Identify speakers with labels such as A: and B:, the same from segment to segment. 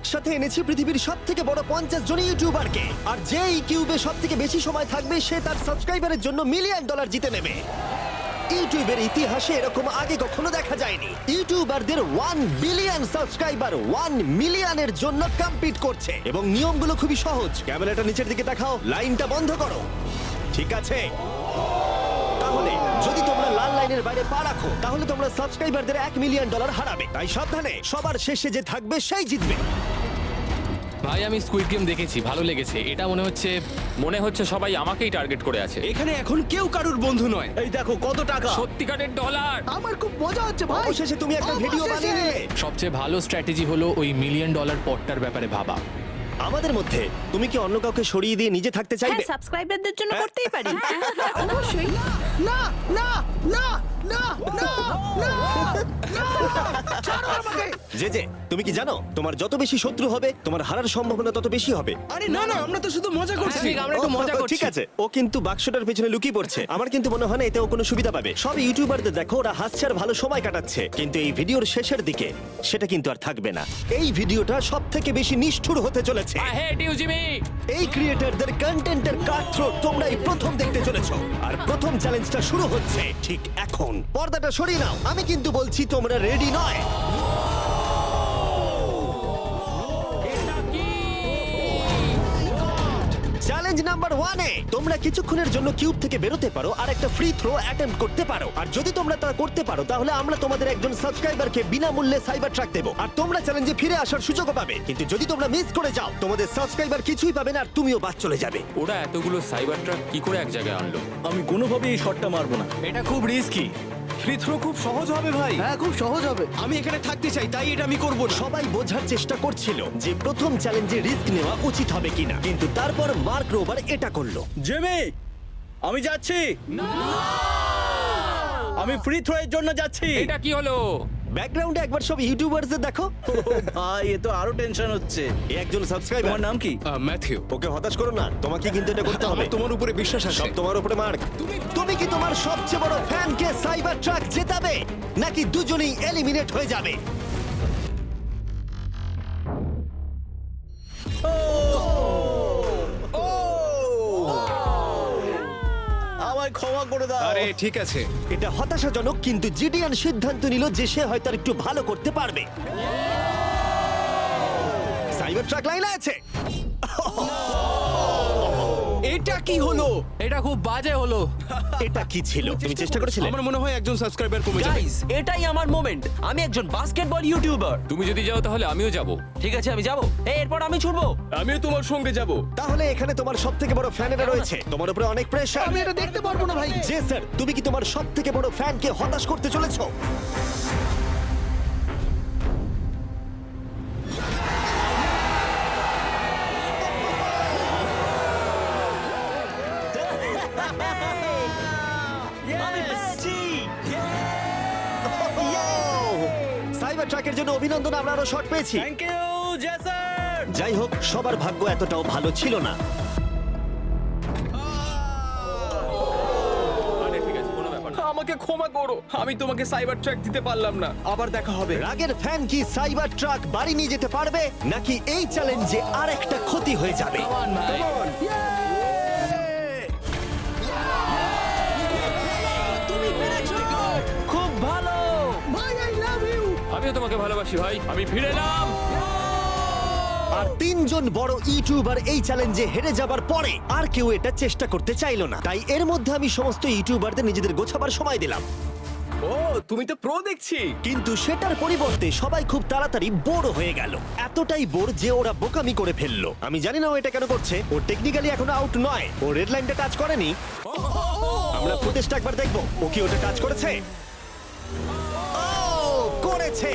A: একসাথে এনেছি পৃথিবীর সবথেকে বড় 50 জন ইউটিউবারকে, আর যে এই কিউবে সবথেকে বেশি সময় থাকবে সে তার সাবস্ক্রাইবারের জন্য $1 মিলিয়ন জিতে নেবে। ইউটিউবের ইতিহাসে এরকম আগে কখনো দেখা যায়নি। ইউটিউবারদের 1 বিলিয়ন সাবস্ক্রাইবার 1 মিলিয়নের জন্য কম্পিট করছে, এবং নিয়মগুলো খুবই সহজ। ক্যামেরাটা নিচের দিকে দেখাও, লাইনটা বন্ধ করো। ঠিক আছে, তাহলে যদি তোমরা লাল লাইনের বাইরে পা রাখো তাহলে তোমরা সাবস্ক্রাইবারদের $1 মিলিয়ন হারাবে। তাই সাবধানে, সবার শেষে যে থাকবে সেই জিতবে।
B: ভাই আমি স্কুইড গেম দেখেছি, ভালো লেগেছে। এটা মনে হচ্ছে সবাই আমাকেই টার্গেট করে আছে।
C: এখানে এখন কেউ কারুর বন্ধু নয়।
D: এই দেখো কত টাকা।
B: সত্যিকারের ডলার।
E: আমার খুব মজা হচ্ছে ভাই।
A: অবশেষে তুমি একটা ভিডিও বানিয়ে নিলে।
B: সবচেয়ে ভালো স্ট্র্যাটেজি হলো ওই $1 মিলিয়ন পটটার ব্যাপারে ভাবা।
A: আমাদের মধ্যে তুমি কি অন্য কাউকে সরিয়ে দিয়ে নিজে থাকতে চাইবে?
F: হ্যাঁ, সাবস্ক্রাইবারদের জন্য করতেই পারি।
E: অবশ্যই। না না না না না না ছাড়ো আমাকে।
A: যে তুমি কি জানো তোমার যত বেশি শত্রু হবে তোমার হারার সম্ভাবনা তত বেশি হবে।
C: আরে না না, আমরা তো শুধু মজা করছি।
B: ঠিক, আমরা একটু মজা করছি।
A: ঠিক আছে, ও কিন্তু বাক্সটার পেছনে লুকিয়ে পড়ছে। আমার কিন্তু মনে হয় না এতে ও কোনো সুবিধা পাবে। সব ইউটিউবারদের দেখো ওরা হাসছে আর ভালো সময় কাটাচ্ছে, কিন্তু এই ভিডিওর শেষের দিকে সেটা কিন্তু আর থাকবে না। এই ভিডিওটা সবথেকে বেশি নিষ্ঠুর হতে চলেছে।
B: I hate you Jimmy.
A: এই ক্রিয়েটরদের কন্টেন্টের কাটথ্রোট তোমরাই প্রথম দেখতে চলেছো, আর প্রথম চ্যালেঞ্জটা শুরু হচ্ছে ঠিক এখন। পর্দাটা সরিয়ে নাও, আমি কিন্তু বলছি তোমরা রেডি নয়। চ্যালেঞ্জ নাম্বার 1 এ তোমরা কিছুক্ষণের জন্য কিউব থেকে বেরোতে পারো আর একটা ফ্রি থ্রো অ্যাটেম্প্ট করতে পারো। আর যদি তোমরা তা করতে পারো তাহলে আমরা তোমাদের একজন সাবস্ক্রাইবারকে বিনামূল্যে সাইবার ট্রাক দেবো, আর তোমরা চ্যালেঞ্জে ফিরে আসার সুযোগও পাবে। কিন্তু যদি তোমরা মিস করে যাও তোমাদের সাবস্ক্রাইবার কিছুই পাবে না আর তুমিও বাদ চলে যাবে।
B: ওরা এতগুলো সাইবার ট্রাক কি করে এক জায়গায় আনলো?
D: আমি কোনোভাবেই এই শটটা মারবো না।
B: এটা খুব রিস্কি।
C: ফ্রি থ্রো খুব সহজ হবে ভাই।
E: হ্যাঁ খুব সহজ হবে।
C: আমি এখানে থাকতে চাই, তাই এটা আমি করব না।
A: সবাই বোঝার চেষ্টা করছিল যে প্রথম চ্যালেঞ্জে রিস্ক নেওয়া উচিত হবে কিনা, কিন্তু তারপর মার্ক রোবার এটা করলো।
D: জেমি, আমি যাচ্ছি। আমি ফ্রি থ্রো এর জন্য যাচ্ছি।
B: এটা কি হলো?
A: ব্যাকগ্রাউন্ডে একবার সব ইউটিউবারদের দেখো।
D: ভাই এ তো আরো টেনশন হচ্ছে।
A: এ একজন সাবস্ক্রাইবার।
D: তোমার নাম কি?
C: ম্যাথিউ।
A: ওকে হতাশ করো না, তোমাকে কিন্তু এটা করতে হবে।
C: আমার তোমার উপরে বিশ্বাস আছে।
A: সব তোমার উপরে মার্ক। তুমি কি তোমার সবচেয়ে বড় ফ্যানকে সাইবার ট্রাক জেতাবে নাকি দুজনেই এলিমিনেট হয়ে যাবে?
D: আমায় ক্ষমা করে দাও।
C: আরে ঠিক আছে।
A: এটা হতাশাজনক, কিন্তু জিডিয়ান সিদ্ধান্ত নিল যে সে হয়তো আর একটু ভালো করতে পারবে। সাইবার ট্রাক লাইনে আছে।
C: এটা কি হলো?
B: এটা খুব বাজে হলো।
A: এটা কি ছিল? তুমি চেষ্টা করেছিলে?
C: আমার মনে হয় একজন সাবস্ক্রাইবার কমে যাবে।
G: গাইস, এটাই আমার মোমেন্ট। আমি একজন বাস্কেটবল ইউটিউবার।
B: তুমি যদি যাও তাহলে আমিও যাব।
G: ঠিক আছে, আমি যাব। এরপর আমি ছুটবো।
C: আমিও তোমার সঙ্গে যাব।
A: তাহলে এখানে তোমার সবথেকে বড় ফ্যানেরা রয়েছে, তোমার উপরে অনেক প্রেশার।
E: আমি এটা দেখতে পারবো না ভাই।
A: জি স্যার, তুমি কি তোমার সবথেকে বড় ফ্যানকে হতাশ করতে চলেছো?
D: আমি পেরেছি।
A: সাইবার ট্রাকের জন্য অভিনন্দন, আমরা আরো শট পেয়েছি।
D: Thank you Jason.
A: যাই হোক, সবার ভাগ্য এতটাও ভালো ছিল না।
B: আরে ঠিক আছে, কোনো ব্যাপার না।
C: আমাকে ক্ষমা করো, আমি তোমাকে সাইবার ট্র্যাক দিতে পারলাম না। আবার দেখা হবে।
A: রাগের ফ্যান কি সাইবার ট্রাক বাড়ি নিয়ে যেতে পারবে নাকি এই চ্যালেঞ্জে আরেকটা ক্ষতি হয়ে যাবে?
B: Come on, ভাই।
G: খুব ভালো।
E: ভাই আই লাভ ইউ।
B: আমিও তোমাকে ভালোবাসি ভাই। আমি ফিরে এলাম।
A: আর 3 জন বড় ইউটিউবার এই চ্যালেঞ্জে হেরে যাবার পরে আর কেউ এটা চেষ্টা করতে চাইলো না। তাই এর মধ্যে আমি সমস্ত ইউটিউবারদের নিজেদের গোছাবার সময় দিলাম।
C: ও, তুমি তো প্রো দেখছি।
A: কিন্তু সেটার পরিবর্তে সবাই খুব তাড়াতাড়ি বোর হয়ে গেল। এতটাই বোর যে ওরা বোকামি করে ফেললো। আমি জানি না ও এটা কেন করছে। ও টেকনিক্যালি এখনো আউট নয়, ও রেড লাইনটা টাচ করেনি। আমরা ফুটেজটা একবার দেখবো, ও কি ওটা টাচ করেছে? ও করেছে।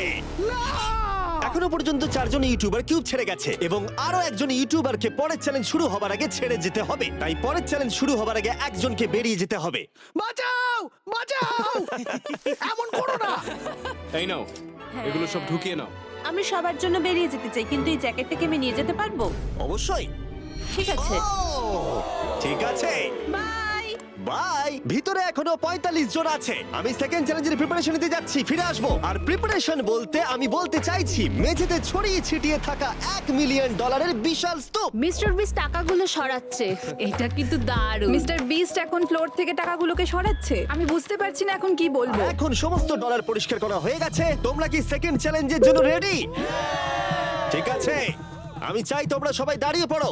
A: এখনো পর্যন্ত 4 জন ইউটিউবার কিউব ছেড়ে গেছে, এবং আরো একজন ইউটিউবারকে পরের চ্যালেঞ্জ শুরু হবার আগে ছেড়ে যেতে হবে। তাই পরের চ্যালেঞ্জ শুরু হবার আগে একজনকে বেরিয়ে যেতে হবে।
E: বাঁচাও বাঁচাও। এমন করো না।
C: এই নাও, এগুলো সব ঢুকিয়ে নাও।
F: আমি সবার জন্য বেরিয়ে যেতে চাই, কিন্তু এই জ্যাকেটটাকে আমি নিয়ে যেতে পারবো?
A: অবশ্যই।
F: ঠিক আছে,
A: ও, ঠিক আছে।
F: বাই।
A: বাই। ভিতরে এখনো 45 জন আছে। আমি সেকেন্ড চ্যালেঞ্জের প্রিপারেশন নিতে যাচ্ছি, ফিরে আসবো। আর প্রিপারেশন বলতে আমি বলতে চাইছি মেঝেতে ছড়িয়ে ছিটিয়ে থাকা $1 মিলিয়ন বিশাল স্তূপ।
H: মিস্টার বিস টাকাগুলো সরাচ্ছে। এটা কিন্তু দারুণ।
F: মিস্টার বিস্ট এখন ফ্লোর থেকে টাকাগুলোকে সরাচ্ছে। আমি বুঝতে পারছি না এখন কি বলবো।
A: এখন সমস্ত ডলার পরিষ্কার করা হয়ে গেছে। তোমরা কি সেকেন্ড চ্যালেঞ্জের জন্য রেডি? ঠিক আছে, আমি চাই তোমরা সবাই দাঁড়িয়ে পড়ো।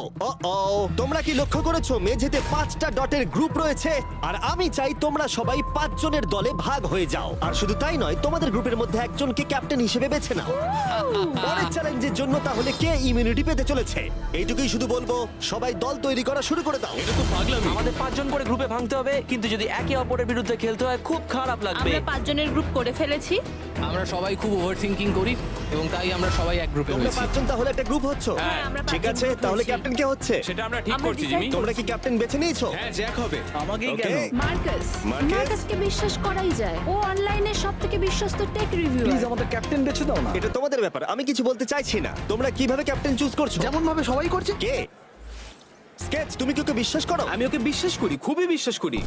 A: ও তোমরা কি লক্ষ্য করেছো মেঝেতে 5টা ডটের গ্রুপ রয়েছে? আর আমি চাই তোমরা সবাই 5 জনের দলে ভাগ হয়ে যাও। আর শুধু তাই নয়, তোমাদের গ্রুপের মধ্যে একজনকে ক্যাপ্টেন হিসেবে বেছে নাও। পরের চ্যালেঞ্জের জন্য তাহলে কে ইমিউনিটি পেতে চলেছে? এইটুকুই শুধু বলবো, সবাই দল তৈরি করা শুরু করে দাও।
B: এটা তো পাগলামি।
G: আমাদের 5 জন করে গ্রুপে ভাঙতে হবে, কিন্তু যদি একে অপরের বিরুদ্ধে খেলতে হয় খুব খারাপ লাগবে।
H: আমরা 5 জনের গ্রুপ করে ফেলেছি।
B: আমরা সবাই খুব ওভার থিঙ্কিং করি এবং তাই আমরা সবাই এক গ্রুপে
A: তোমরা
B: হয়েছি।
A: 5 জন তাহলে একটা গ্রুপ হচ্ছ।
B: হ্যাঁ,
H: আমরা
A: ঠিক
H: 5 জন
A: আছে,
H: group
A: তাহলে
H: হয়েছি।
A: ক্যাপ্টেন কে হচ্ছে?
B: সেটা আমরা ঠিক
H: আমরা
B: করছি
H: decide
B: জিমি।
A: তোমরা কি ক্যাপ্টেন বেছে নিয়েছো?
C: হ্যাঁ, জ্যাক হবে।
D: আমাকেই
A: Okay.
D: কেন?
H: মার্কাস।
A: মার্কাস?
H: মার্কাসকে বিশ্বাস করাই যায়। ও অনলাইনে সবথেকে বিশ্বস্ত টেক রিভিউয়ার।
D: আমাদের ক্যাপ্টেন বেছে দাও না।
A: এটা তোমাদের ব্যাপার, আমি কিছু বলতে চাইছি না। তোমরা কিভাবে ক্যাপ্টেন চুজ করছো?
E: যেমন ভাবে সবাই করছে।
A: কে? স্কেচ, তুমি কি ওকে বিশ্বাস করো?
C: আমি ওকে বিশ্বাস করি, খুবই বিশ্বাস করি।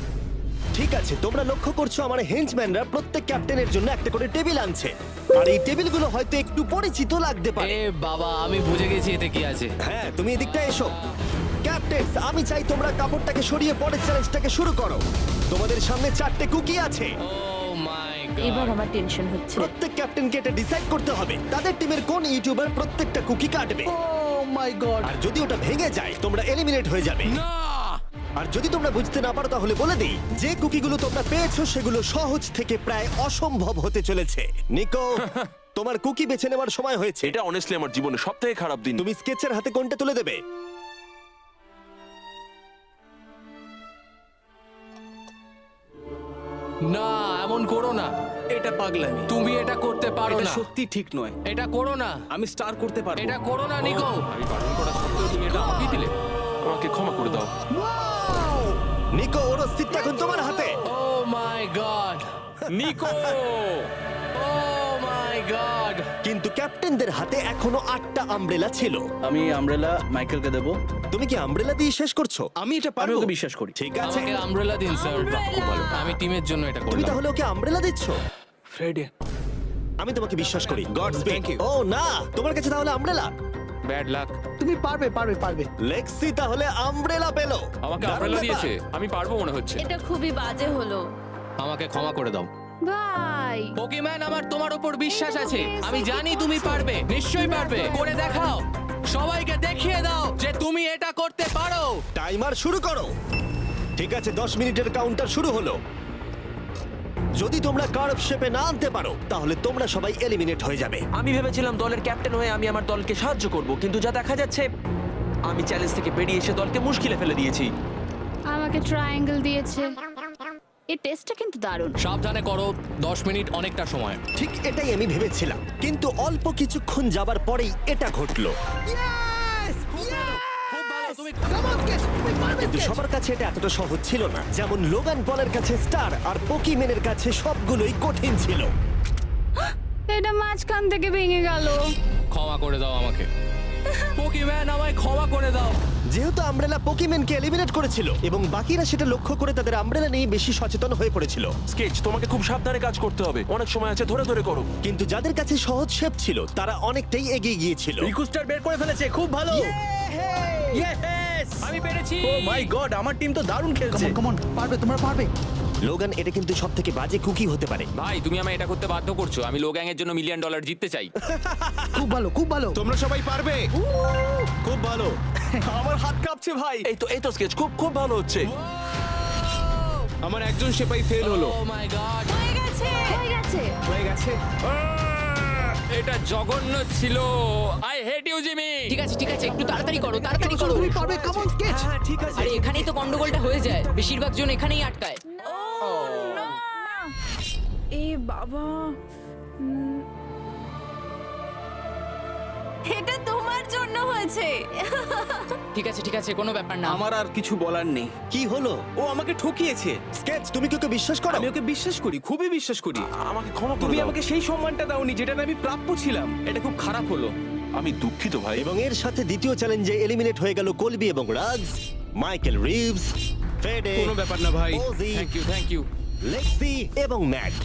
A: ঠিক আছে, তোমরা লক্ষ্য করছো আমার হেঞ্চম্যানরা প্রত্যেক ক্যাপ্টেনের জন্য একটা করে টেবিল আনছে। আর এই টেবিলগুলো হয়তো একটু পরিচিত লাগতে পারে।
B: এ বাবা, আমি বুঝে গেছি এতে কি আছে।
A: হ্যাঁ, তুমি এদিকটা এসো। ক্যাপ্টেন্স, আমি চাই তোমরা কাপড়টাকে সরিয়ে পরের চ্যালেঞ্জটাকে শুরু করো। তোমাদের সামনে 4টে কুকি আছে।
B: ও মাই
H: এবার
B: গড।
H: আমার টেনশন হচ্ছে।
A: প্রত্যেক ক্যাপ্টেনকে এটা ডিসাইড করতে হবে তাদের টিমের কোন ইউটিউবার প্রত্যেকটা কুকি কাটবে।
E: ও মাই গড।
A: আর যদি ওটা ভেঙে যায় তোমরা এলিমিনেট হয়ে যাবে।
B: না!
A: আর যদি তোমরা বুঝতে না পারো তাহলে বলে দিই, যে কুকিগুলো তোমরা পেয়েছো সেগুলো সহজ থেকে প্রায় অসম্ভব হতে চলেছে। নিকো, তোমার কুকি বেছে নেওয়ার সময় হয়েছে।
I: এটা অনেস্টলি আমার জীবনে সবথেকে খারাপ দিন।
A: তুমি স্কেচের হাতে কোনটা তুলে দেবে?
B: না, এমন করো না।
C: এটা পাগলামি।
B: তুমি এটা করতে পারো
C: এটা
B: না।
C: সত্যি ঠিক নয়।
B: এটা করো না।
C: আমি স্টার করতে পারবো।
B: এটা করো না নিকো। আমি বারণ করা সত্ত্বেও তুমি এটা আমাকেই দিলে।
I: আমাকে ক্ষমা করে দাও।
A: নিকো, ওর অস্তিত্ব এখন তোমার হাতে।
B: ও my god. Nicco! O my god.
A: কিন্তু ক্যাপ্টেনদের হাতে এখনো 8টা আমব্রেলা ছিল।
D: আমি আমব্রেলা মাইকেলকে দেবো।
A: তুমি কি আমব্রেলা দিয়ে শেষ করছো?
C: আমি এটা
D: আমি
C: পারবো।
D: ওকে বিশ্বাস করি।
A: ঠিক আছে,
B: আমাকে আমব্রেলা দিন স্যার। খুব ভালো। আমি টিমের জন্য এটা
A: তুমি
B: করলাম।
A: তাহলে ওকে আমব্রেলা দিচ্ছ?
C: ফ্রেডে।
A: আমি তোমাকে বিশ্বাস করি। Gods
C: Thank you.
A: ও না, তোমার কাছে তাহলে আমব্রেলা।
B: Bad luck.
E: তুমি পারবে পারবে পারবে।
A: লেক্সি তাহলে আমব্রেলা পেলো।
B: আমাকে
A: দারুণ
B: আমব্রেলা
A: ব্যাপার।
B: দিয়েছে। আমি পারবো মনে হচ্ছে।
H: এটা খুবই বাজে হলো।
B: আমাকে ক্ষমা করে দাও।
H: ভাই।
B: পোকিম্যান, আমার তোমার উপর বিশ্বাস আছে। আমি জানি তুমি পারবে। নিশ্চয়ই পারবে। করে দেখাও। সবাইকে দেখিয়ে দাও যে তুমি এটা করতে পারো।
A: টাইমার শুরু করো। ঠিক আছে, 10 মিনিটের কাউন্টার শুরু হলো। যদি তোমরা কার্ভ শেপে না আনতে পারো তাহলে তোমরা সবাই এলিমিনেট হয়ে যাবে।
G: আমি ভেবেছিলাম দলের ক্যাপ্টেন হয়ে আমি আমার দলকে সাহায্য করব, কিন্তু যা দেখা যাচ্ছে আমি চ্যালেঞ্জ থেকে বেরিয়ে এসে দলকে মুশকিলে ফেলে দিয়েছি।
H: আমাকে ট্রায়াঙ্গেল দিয়েছে। এই টেস্টটা কিন্তু দারুণ।
B: সাবধানে করো। 10 মিনিট অনেকটা সময়।
A: ঠিক এটাই আমি ভেবেছিলাম, কিন্তু অল্প কিছুক্ষণ যাবার পরেই এটা ঘটলো।
E: ইয়েস!
B: খুব ভালো। তুমি
E: Come on, Sketch, তুমি পারবে,
A: কিন্তু
E: Sketch!
A: সবার কাছে এটা এতটা সহজ ছিল না। যেমন লোগান পলের কাছে স্টার আর পোকিম্যানের কাছে সবগুলোই কঠিন ছিল।
H: এটা মাঝখান থেকে ভেঙে গেল।
B: ক্ষমা করে দাও আমাকে। পোকিম্যান, আমায় ক্ষমা করে দাও।
A: যেহেতু আমব্রেলা পোকিম্যানকে এলিমিনেট করেছিল এবং বাকিরা সেটা লক্ষ্য করে তাদের আমব্রেলা নিয়ে বেশি সচেতন হয়ে পড়েছিল।
I: স্কেচ, তোমাকে খুব সাবধানে কাজ করতে হবে। অনেক সময় আছে, ধরে ধরে করো।
A: কিন্তু যাদের কাছে সহজ শেপ ছিল তারা অনেকটাই এগিয়ে গিয়েছিল।
D: রিকুস্টার বের করে ফেলেছে, খুব ভালো। ইয়েস!
B: আমি পেরেছি।
D: ও মাই গড, আমার টিম তো দারুণ খেলছে।
E: Come on, পারবে, তোমরা পারবে।
A: লোগান, এটা কিন্তু সব থেকে বাজে কুকি হতে পারে।
B: ভাই, তুমি আমায় এটা করতে বাধ্য করছো। আমি লোগ্যাং এর জন্য $1 মিলিয়ন জিততে চাই।
E: খুব ভালো, খুব ভালো।
C: তোমরা সবাই পারবে।
A: খুব ভালো।
C: আমার হাত কাঁপছে ভাই।
I: এই তো স্কেচ, খুব খুব ভালো হচ্ছে।
C: আমার একজন সেপাই ফেল হলো।
B: Oh my god.
H: হয়ে গেছে। হয়ে গেছে।
C: হয়ে গেছে।
B: এটা জঘন্য ছিল। I hate you Jimmy.
J: ঠিক আছে ঠিক আছে, একটু তাড়াতাড়ি করো, তাড়াতাড়ি করো।
E: তুমি পারবে, come on, Sketch!
C: হ্যাঁ, ঠিক আছে।
J: আরে এখানেই তো গন্ডগোলটা হয়ে যায়, বেশিরভাগ জন এখানেই আটকায়।
F: এ বাবা।
H: এটা তোমার জন্য হয়েছে।
J: ঠিক আছে, কোনো ব্যাপার না।
C: আমার আর কিছু বলার নেই।
A: কি হলো?
C: ও আমাকে ঠকিয়েছে।
A: স্কেচ, তুমি কি ওকে বিশ্বাস করো?
C: আমি ওকে বিশ্বাস করি, খুবই বিশ্বাস করি।
I: আমাকে ক্ষমা করে
C: তুমি
I: দাও।
C: আমাকে সেই সম্মানটা দাওনি যেটা আমি প্রাপ্য ছিলাম। এটা খুব খারাপ হলো।
I: আমি দুঃখিত ভাই।
A: এবং এর সাথে দ্বিতীয় চ্যালেঞ্জে এলিমিনেট হয়ে গেল কলবি এবং রাজ, মাইকেল রিভস, ফেডে,
C: কোনো ব্যাপার না ভাই।
A: ওজি,
B: থ্যাংক ইউ
A: লেক্সি এবং ম্যাট।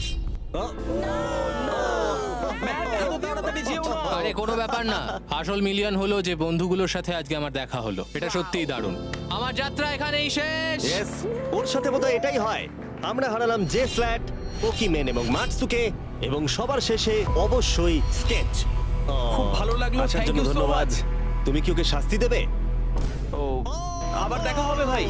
B: আরে কোনো ব্যাপার না, আসল মিলিয়ন হলো যে বন্ধুগুলোর সাথে আজকে আমার দেখা হলো। এটা সত্যিই দারুণ। আমার যাত্রা এখানেই শেষ।
A: ইয়েস, ওর সাথে বোধহয় এটাই হয়। আমরা হারালাম জে ফ্ল্যাট, পোকিমেন এবং মাটসুকে, এবং সবার শেষে অবশ্যই স্কেচ।
C: খুব ভালো লাগলো,
A: আসার
C: thank
A: জন্য
C: you so
A: ধন্যবাদ।
C: much.
A: তুমি কি ওকে শাস্তি দেবে?
G: ও
C: আবার দেখা হবে ভাই,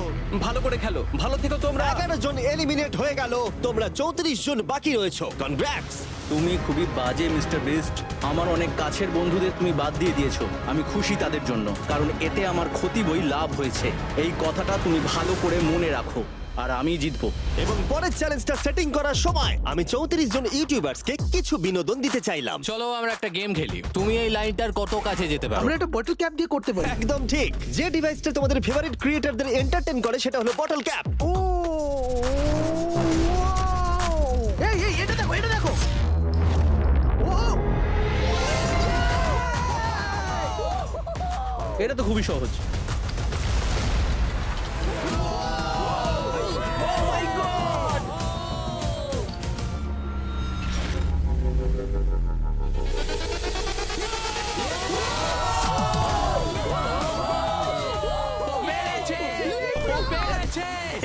C: ভালো করে খেলো, ভালো থেকো তোমরা।
A: 11 জন এলিমিনেট হয়ে গেল, তোমরা 34 জন বাকি রয়েছো। কনগ্রাটস।
D: তুমি খুবই বাজে মিস্টার বিস্ট। আমার অনেক কাছের বন্ধুদের তুমি বাদ দিয়ে দিয়েছো। আমি খুশি তাদের জন্য, কারণ এতে আমার ক্ষতি বই লাভ হয়েছে। এই কথাটা তুমি ভালো করে মনে রাখো, আর আমি জিতবো।
A: এবং পরের চ্যালেঞ্জটা সেটিং করার সময় আমি 34 জন ইউটিউবার্সকে কিছু বিনোদন দিতে চাইলাম।
B: চলো আমরা একটা গেম খেলি। তুমি এই লাইনটার কত কাছে যেতে পারো?
E: আমরা একটা বটল ক্যাপ দিয়ে করতে পারি।
A: একদম ঠিক। যে ডিভাইসটা তোমাদের ফেভারিট ক্রিয়েটরদের এন্টারটেইন করে সেটা হলো বটল ক্যাপ।
E: ও এই এই এটা দেখো, এটা দেখো। ও
D: এটা তো খুবই সহজ।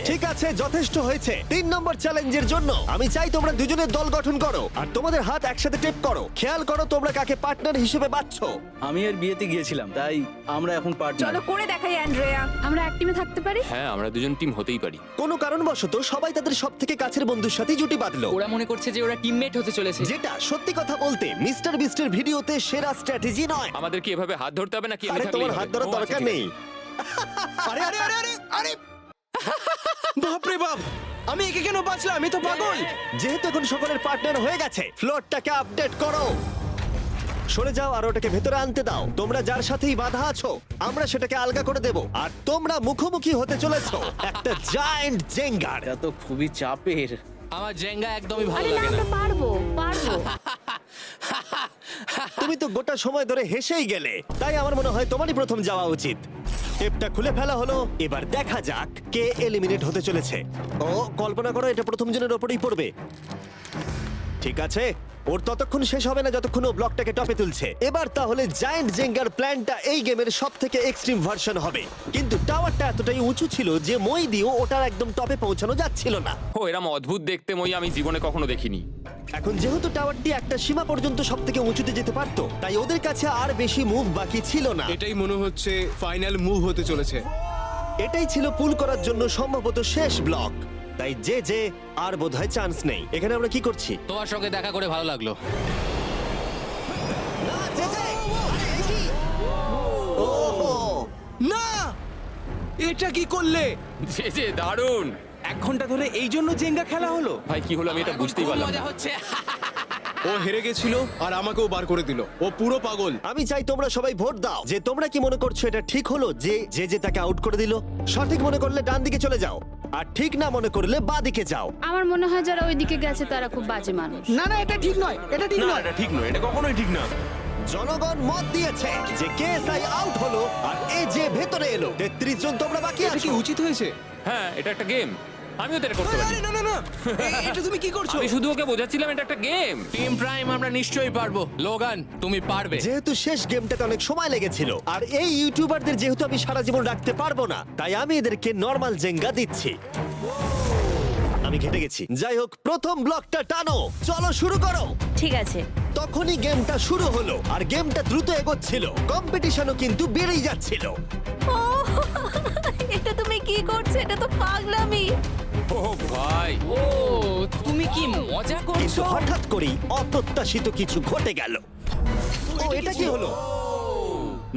A: ঠিক আছে, যথেষ্ট হয়েছে। 3 নম্বর চ্যালেঞ্জের জন্য আমি চাই তোমরা দুজনের দল গঠন করো আর তোমাদের হাত একসাথে টেপ করো। খেয়াল করো তোমরা কাকে পার্টনার হিসেবে বাছছো।
D: আমি এর বিয়েতে গিয়েছিলাম, তাই আমরা এখন পার্টনার।
F: চলো করে দেখাই অ্যান্ড্রেয়া।
H: আমরা এক টিমে থাকতে পারি?
B: হ্যাঁ, আমরা দুজন টিম হতেই পারি।
A: কোনো কারণবশত সবাই তাদের সবথেকে কাছের বন্ধুর সাথে জুটি বাঁধলো,
J: ওরা মনে করছে যে ওরা টিমমেট হতে চলেছে।
A: যেটা সত্যি কথা বলতে মিস্টার বিস্টের ভিডিওতে সেরা স্ট্র্যাটেজি নয়।
B: আমাদের কি এভাবে হাত ধরতে হবে নাকি?
A: আরে তোমার হাত ধরার দরকার নেই।
C: আরে আরে আরে আরে আরে বাপরে বাপ, আমি একে কেন বাঁচলাম? আমি তো পাগল।
A: যেহেতু এখন সকলের পার্টনার হয়ে গেছে, ফ্লোরটাকে আপডেট করো। সরে যাও আর ওটাকে ভেতরে আনতে দাও। তোমরা যার সাথেই বাধা আছো আমরা সেটাকে আলগা করে দেব। আর তোমরা মুখোমুখি হতে চলেছো একটা জায়ান্ট জেঙ্গার।
D: এটা তো খুবই চাপের।
B: আমার জেঙ্গা একদমই ভালো
H: আরে না,
B: লাগে না।
H: আমরা পারবো পারবো।
A: তুমি তো গোটা সময় ধরে হেসেই গেলে, তাই আমার মনে হয় তোমারই প্রথম যাওয়া উচিত। টেপটা খুলে ফেলা হলো, এবার দেখা যাক কে এলিমিনেট হতে চলেছে। ও কল্পনা করো এটা প্রথম জনের ওপরেই পড়বে। ঠিক আছে, ওর ততক্ষণ শেষ হবে না যতক্ষণ ও ব্লকটাকে টপে তুলছে। এবার তাহলে জায়ান্ট জেঙ্গার প্ল্যানটা এই গেমের সবথেকে এক্সট্রিম ভার্সন হবে। কিন্তু টাওয়ারটা এতটাই উঁচু ছিল যে মই দিয়েও ওটার একদম টপে পৌঁছানো যাচ্ছিল না।
B: ও এরম অদ্ভুত দেখতে মই আমি জীবনে কখনো দেখিনি।
A: এখন যেহেতু টাওয়ারটি একটা সীমা পর্যন্ত সবথেকে উঁচুতে যেতে পারতো, তাই ওদের কাছে আর বেশি মুভ বাকি ছিল না।
C: এটাই মনে হচ্ছে ফাইনাল মুভ হতে চলেছে।
A: এটাই ছিল পুল করার জন্য সম্ভবত শেষ ব্লক। তাই যে আর বোধহয় চান্স নেই। এখানে আমরা কি করছি?
B: তোমার সঙ্গে দেখা করে ভালো লাগলো।
A: না, জে, আরে এ কি? ওহো!
C: না, এটা কি করলে?
B: যে দারুণ।
C: 1 ঘন্টা ধরে এই জন্য জেঙ্গা খেলা হলো?
B: ভাই কি হলো আমি এটা বুঝতেই পারলাম না। মজা হচ্ছে।
C: ও হেরে গেছিল আর আমাকেও বার করে দিল। ও পুরো পাগল।
A: আমি চাই তোমরা সবাই ভোট দাও যে তোমরা কি মনে করছো এটা ঠিক হলো যে তাকে আউট করে দিল। সঠিক মনে করলে ডান দিকে চলে যাও, আর ঠিক না মনে করলে বাঁ দিকে যাও।
H: আমার মনে হয় যারা ওইদিকে গেছে তারা খুব বাজে মানুষ।
E: না না, এটা ঠিক নয়, এটা ঠিক
I: না
E: নয়।
I: এটা ঠিক নয়, এটা কখনোই ঠিক না।
A: জনগণ মত দিয়েছে যে কেএসআই আউট হলো আর এই যে ভেতরে এলো। 33 জন তোমরা বাকি
C: এটা কি
A: আছো।
C: উচিত হয়েছে?
B: হ্যাঁ, এটা একটা গেম। আমিও তো এটা করতে পারি।
C: আরে না না না, এটা তুমি কি করছো?
B: আমি শুধু ওকে বোঝাচ্ছিলাম এটা একটা গেম। টিম প্রাইম আমরা নিশ্চয়ই পারবো। লোগান তুমি পারবে।
A: যেহেতু শেষ গেমটাতে অনেক সময় লেগেছিল আর এই ইউটিউবারদের যেহেতু আমি সারা জীবন রাখতে পারবো না, তাই আমি এদেরকে নরমাল জেঙ্গা দিচ্ছি। আমি ঘেটে গেছি। যাই হোক, প্রথম ব্লকটা টানো, চলো শুরু করো।
F: ঠিক আছে।
A: তখনই গেমটা শুরু হলো আর গেমটা দ্রুত এগোচ্ছিল। কম্পিটিশনও কিন্তু বেড়েই যাচ্ছিল।
F: এটা তুমি কি করছো? এটা তো পাগলামি।
B: ও ভাই,
J: ও তুমি কি মজা
A: কিন্তু
J: করছো?
A: হঠাৎ করেই অপ্রত্যাশিত কিছু ঘটে গেল। ও এটা কি হলো?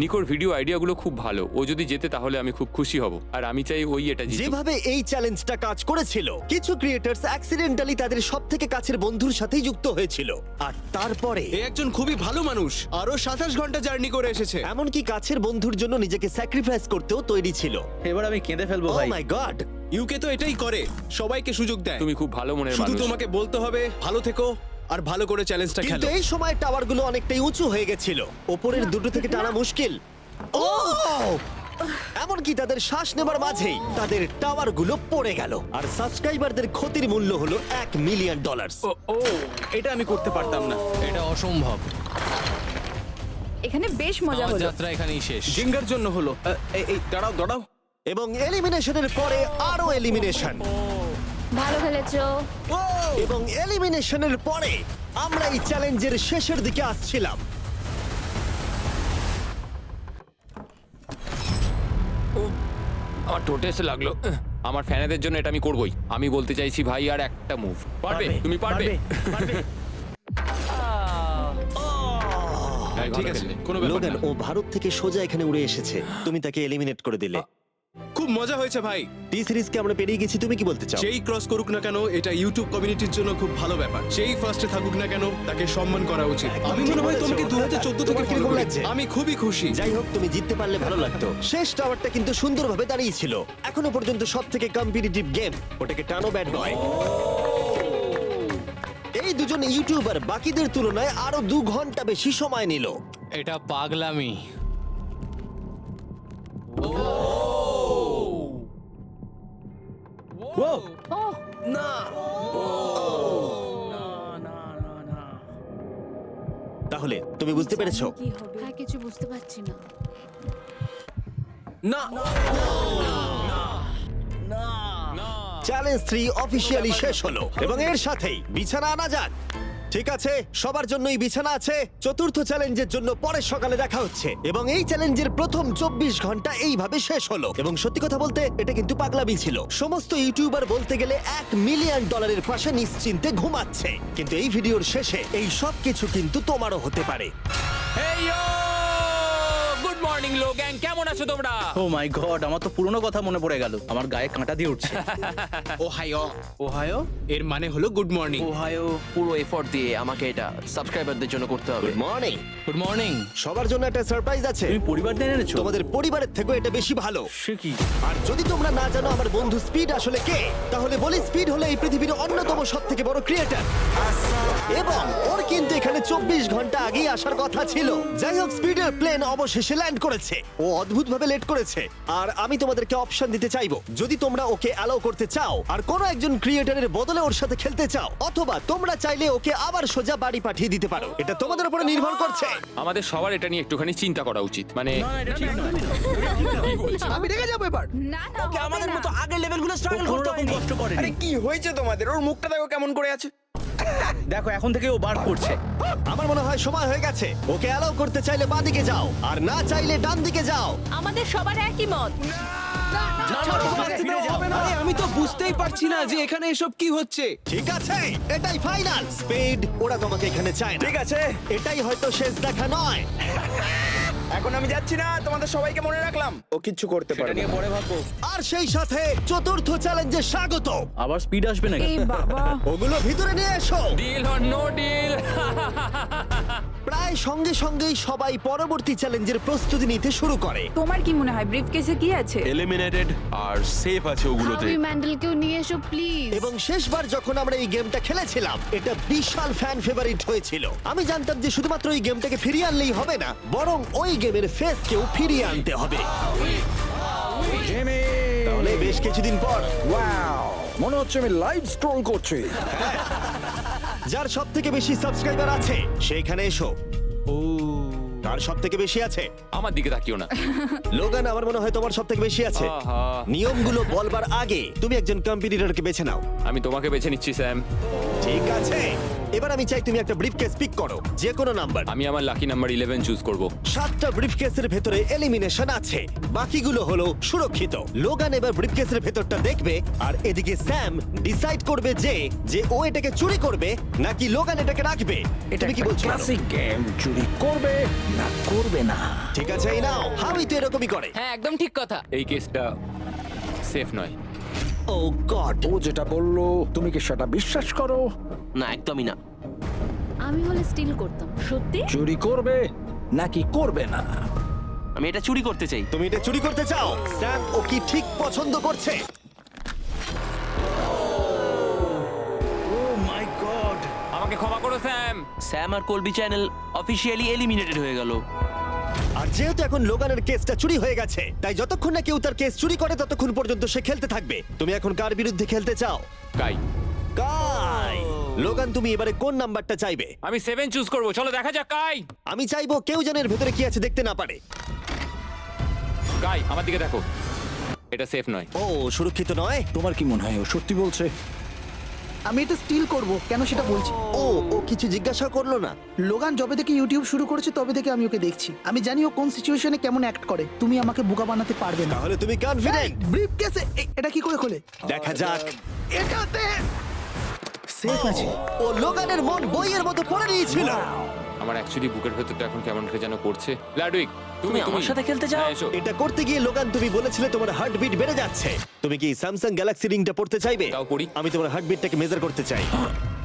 B: নিকোর ভিডিও আইডিয়াগুলো খুব ভালো। ও যদি জেতে তাহলে আমি খুব খুশি হব। আর আমি চাই ওই এটা জিতুক।
A: যেভাবে এই চ্যালেঞ্জটা কাজ করেছিল, কিছু ক্রিয়েটার্স অ্যাক্সিডেন্টালি তাদের সবথেকে কাছের বন্ধুর সাথেই যুক্ত হয়েছিল। আর তারপরে
C: এ একজন খুবই ভালো মানুষ, আরো 27 ঘন্টা জার্নি করে এসেছে।
A: এমনকি কাছের বন্ধুর জন্য নিজেকে স্যাক্রিফাইস করতেও তৈরি ছিল।
D: এবার আমি কেঁদে ফেলবো
A: ও
D: ভাই।
A: মাই গড!
C: ইউকে তো এটাই করে, সবাইকে সুযোগ দেয়।
B: তুমি খুব ভালো মনের
C: শুধু
B: মানুষ।
C: তোমাকে বলতে হবে ভালো থেকো আর ভালো করে চ্যালেঞ্জটা
A: কিন্তু
C: খেলো।
A: এই সময় টাওয়ারগুলো অনেকটাই উঁচু হয়ে গেছিল, ওপরের দুটো থেকে টানা মুশকিল। ও এমনকি তাদের শ্বাস নেবার মাঝেই তাদের টাওয়ার গুলো পড়ে গেল, আর সাবস্ক্রাইবারদের ক্ষতির মূল্য হলো $1 মিলিয়ন।
C: ও এটা আমি করতে পারতাম না।
B: এটা অসম্ভব।
F: এখানে বেশ মজা
B: আমার
F: হলো।
B: যাত্রা এখানেই শেষ।
C: জিঙ্গার জন্য হলো। এই দাঁড়াও দাঁড়াও।
A: এবং এলিমিনেশনের পরে আরো এলিমিনেশন,
H: ভালো খেলেছো।
A: এবং এলিমিনেশনের পরে আমরা এই চ্যালেঞ্জের শেষের দিকে আসছিলাম।
J: আমার টোটে এসে লাগলো। আমার ফ্যানেদের জন্য এটা আমি করবই। আমি বলতে চাইছি ভাই, আর একটা মুভ পারবে, তুমি পারবে। ভাই,
C: ঠিক
J: ভালো
C: আছে,
J: খেললে।
C: কোনো ব্যাপার
A: লোগান,
C: না।
A: ও ভারত থেকে সোজা এখানে উড়ে এসেছে, তুমি তাকে এলিমিনেট করে দিলে।
C: খুব মজা হয়েছে ভাই।
A: টি সিরিজকে আমরা পেরিয়ে গেছি, তুমি কি বলতে চাও?
C: যেই ক্রস করুক না কেন, এটা ইউটিউব কমিউনিটির জন্য খুব ভালো ব্যাপার। যেই ফার্স্টে থাকুক না কেন, তাকে সম্মান করা উচিত। আমি
A: ঠিক
C: মনে হয়
A: বলেছো।
C: তোমাকে 2014 থেকে
A: তোমার
C: ফলো
A: কিরকম
C: করি।
A: লাগছে?
C: আমি খুবই খুশি।
A: যাই হোক, তুমি জিততে পারলে ভালো লাগতো। শেষ টাওয়ারটা কিন্তু সুন্দরভাবে দাঁড়িয়েছিল। এখনো পর্যন্ত সব থেকে কম্পিটিটিভ গেম। ওটাকে টানো ব্যাট নয়। এই দুজন ইউটিউবার বাকিদের তুলনায় আরো 2 ঘন্টা বেশি সময় নিল।
B: এটা পাগলামি।
H: ও
A: তাহলে তুমি বুঝতে পেরেছো?
F: কি হবে?
H: হ্যাঁ, কিছু বুঝতে পারছি না।
C: না,
A: চ্যালেঞ্জ 3 অফিসিয়ালি শেষ হলো এবং এর সাথেই বিছানা আনা যাক। ঠিক আছে, সবার জন্যই বিছানা আছে। চতুর্থ চ্যালেঞ্জের জন্য পরের সকালে দেখা হচ্ছে, এবং এই চ্যালেঞ্জের প্রথম 24 ঘন্টা এইভাবে শেষ হলো। এবং সত্যি কথা বলতে, এটা কিন্তু পাগলামি ছিল। সমস্ত ইউটিউবার বলতে গেলে $1 মিলিয়ন পাশে নিশ্চিন্তে ঘুমাচ্ছে, কিন্তু এই ভিডিওর শেষে এই সব কিছু কিন্তু তোমারও হতে পারে।
J: হেই ইয়ো! গুড মর্নিং লোগ্যাং, কেমন আছো তোমরা?
D: ও মাই গড, আমার তো পুরনো কথা মনে পড়ে গেল। আমার গায়ে কাঁটা দিয়ে উঠছে।
C: ওহাইও। ওহাইও এর মানে হলো গুড মর্নিং।
G: ওহাইও পুরো এফোর্ট দিয়ে আমাকে এটা সাবস্ক্রাইবারদের জন্য করতে হবে।
A: Good morning.
B: Good morning.
A: সবার জন্য একটা সারপ্রাইজ আছে।
D: তুমি পরিবার নিয়ে এনেছো?
A: তোমাদের পরিবারের থেকেও এটা বেশি ভালো।
D: সে কি?
A: আর যদি তোমরা না জানো আমার বন্ধু স্পিড আসলে কে, তাহলে বলি স্পিড হলো এই পৃথিবীর অন্যতম সবথেকে বড় ক্রিয়েটর, এবং ওর কিন্তু এখানে 24 ঘন্টা আগেই আসার কথা ছিল। যাই হোক, স্পিডের প্লেন অবশেষে ল্যান্ড করেছে। ও অদ্ভুতভাবে লেট করেছে, আর আমি তোমাদেরকে অপশন দিতে চাইবো। যদি তোমরা ওকে অ্যালাউ করতে চাও আর কোনো একজন ক্রিয়েটরের বদলে ওর সাথে খেলতে চাও, অথবা তোমরা চাইলে ওকে আবার সোজা বাড়ি পাঠিয়ে দিতে পারো। এটা তোমাদের উপরে নির্ভর করছে।
J: আমাদের সবার এটা নিয়ে একটুখানি চিন্তা করা উচিত। মানে
E: আমি রেগে যাবো এবার।
F: না না,
G: ওকে
F: হবে
G: আমাদের
F: না।
G: মতো আগের লেভেলগুলো স্ট্রাগল
D: কোনো
G: করতে
D: রকম
G: হয়নি।
D: কষ্ট করেনি।
E: আরে কি হয়েছে তোমাদের? ওর মুখটা দেখো কেমন করে আছে।
D: দেখো, এখন থেকে ও বার করছে।
A: আমার মনে হয় সময় হয়ে গেছে। ওকে অ্যালাউ করতে চাইলে বাঁ দিকে যাও, আর না চাইলে ডান দিকে যাও।
F: আমাদের সবার একই মত।
C: আরে আমি তো বুঝতেই পারছি না যে এখানে এসব কি হচ্ছে।
A: ঠিক আছে, এটাই ফাইনাল। স্পিড, ওরা তোমাকে এখানে চায় না।
E: ঠিক আছে,
A: এটাই হয়তো শেষ দেখা নয়।
E: এখন আমি যাচ্ছি না, তোমাদের সবাইকে মনে রাখলাম। ও কিচ্ছু করতে
D: এটা
E: পারবে
D: নিয়ে
E: না।
D: পরে ভাববো।
A: আর সেই সাথে চতুর্থ চ্যালেঞ্জে স্বাগত।
D: আবার স্পিড আসবে নাকি?
F: এই বাবা,
A: ওগুলো ভিতরে নিয়ে এসো।
J: Deal or no deal.
A: প্রায় সঙ্গে সঙ্গেই সবাই পরবর্তী চ্যালেঞ্জের প্রস্তুতি নিতে শুরু করে।
F: তোমার কি মনে হয় ব্রিফকেসে কি আছে?
I: এলিমিনেটেড আর সেফ আছে ওগুলোতে।
H: হাবি ম্যান্ডেলকেও নিয়ে এসো প্লিজ।
A: এবং শেষবার যখন আমরা এই গেমটা খেলেছিলাম, এটা বিশাল ফ্যান ফেভারিট হয়েছিল। আমি জানতাম যে শুধুমাত্র এই গেমটাকে ফিরিয়ে আনলেই হবে না, বরং ওই গেমের ফেসকেও ফিরিয়ে আনতে হবে। তাহলে বেশ কিছুদিন পর
E: ওয়াও, মনে হচ্ছে আমি লাইভ স্ক্রল করছি।
A: যার সব থেকে বেশি সাবস্ক্রাইবার আছে সেখানে এসো। কার সব থেকে বেশি আছে?
J: আমার দিকে তাকিও না।
A: লোগান, আমার মনে হয় তোমার সব থেকে বেশি আছে।
J: আহা।
A: নিয়মগুলো বলবার আগে তুমি একজন কম্পিটিটরকে বেছে নাও।
J: আমি তোমাকে বেছে নিচ্ছি স্যাম।
A: ঠিক আছে, এবার আমি চাই তুমি একটা ব্রিফকেস পিক করো, যে কোনো নাম্বার।
J: আমি আমার লাকি নাম্বার 11 চুজ করব।
A: 7টা ব্রিফকেসের ভেতরে এলিমিনেশন আছে, বাকিগুলো হলো সুরক্ষিত। লোগান এবার ব্রিফকেসের ভেতরটা দেখবে, আর এদিকে স্যাম ডিসাইড করবে যে ও এটাকে চুরি করবে নাকি লোগান এটাকে রাখবে। তুমি কি বলছো?
E: ক্লাসিক গেম, চুরি করবে না করবে না।
A: ঠিক আছে, এই নাও। হাবি তো এরকমই করে।
J: হ্যাঁ, একদম ঠিক কথা। এই কেসটা সেফ নয়।
A: ও গড।
E: ও যেটা বললো তুমি কি সেটা বিশ্বাস করো?
G: না, একদমই না।
H: আমি হলে স্টিল করতাম। সত্যি?
E: চুরি করবে নাকি করবে না?
G: আমি এটা চুরি করতে চাই।
A: তুমি এটা চুরি করতে চাও? স্যাম ও কি ঠিক পছন্দ করছে?
D: ও মাই গড।
J: আমাকে ক্ষমা করো স্যাম।
G: স্যাম আর কলবি চ্যানেল অফিসিয়ালি এলিমিনেটেড হয়ে গেল।
A: আর যেহেতু এখন লোগানের কেসটা চুরি হয়ে গেছে, তাই যতক্ষণ না কেউ তার কেস চুরি করে ততক্ষণ পর্যন্ত সে খেলতে থাকবে। তুমি এখন কার বিরুদ্ধে খেলতে চাও?
J: কাই,
A: কাই। লোগান, তুমি এবারে কোন নাম্বারটা চাইবে?
J: আমি 7 চুজ করব। চলো দেখা যাক কাই।
A: আমি চাইবো কেউ যেন এর ভেতরে কি আছে দেখতে না পারে।
J: কাই, আমার দিকে দেখো। এটা সেফ নয়।
A: ও, সুরক্ষিত নয়।
E: তোমার কি মনে হয় ও সত্যি বলছে? আমি এটা স্টিল করব, কেন সেটা বলছি।
A: ও ও কিছু জিজ্ঞাসা করলো না।
E: লোগান যবে থেকে ইউটিউব শুরু করেছে তবে থেকে আমি ওকে দেখছি। আমি জানি ও কোন সিচুয়েশনে কেমন অ্যাক্ট করে। তুমি আমাকে বোকা বানাতে পারবে না।
A: তাহলে তুমি কনফিডেন্ট?
E: ব্রিফ কেসে এটা কি করে খোলে?
A: দেখা যাক।
E: এটাতে সেফ আছে।
A: ও লোগানের মন বইয়ের মতো পড়ে নিয়েছিল।
J: আমার অ্যাকচুয়ালি বুকের ভেতরটা এখন কেমন করে যেন করছে। লাডুইক,
G: তুমি আমার সাথে খেলতে চাও?
J: হ্যাঁ, এসো।
A: এটা করতে গিয়ে লোগান তুমি বলেছিলে তোমার হার্টবিট বেড়ে যাচ্ছে। তুমি কি স্যামসাং গ্যালাক্সি রিংটা পড়তে চাইবে?
J: দাও পড়ি।
A: আমি তোমার হার্টবিটটাকে মেজার করতে চাই।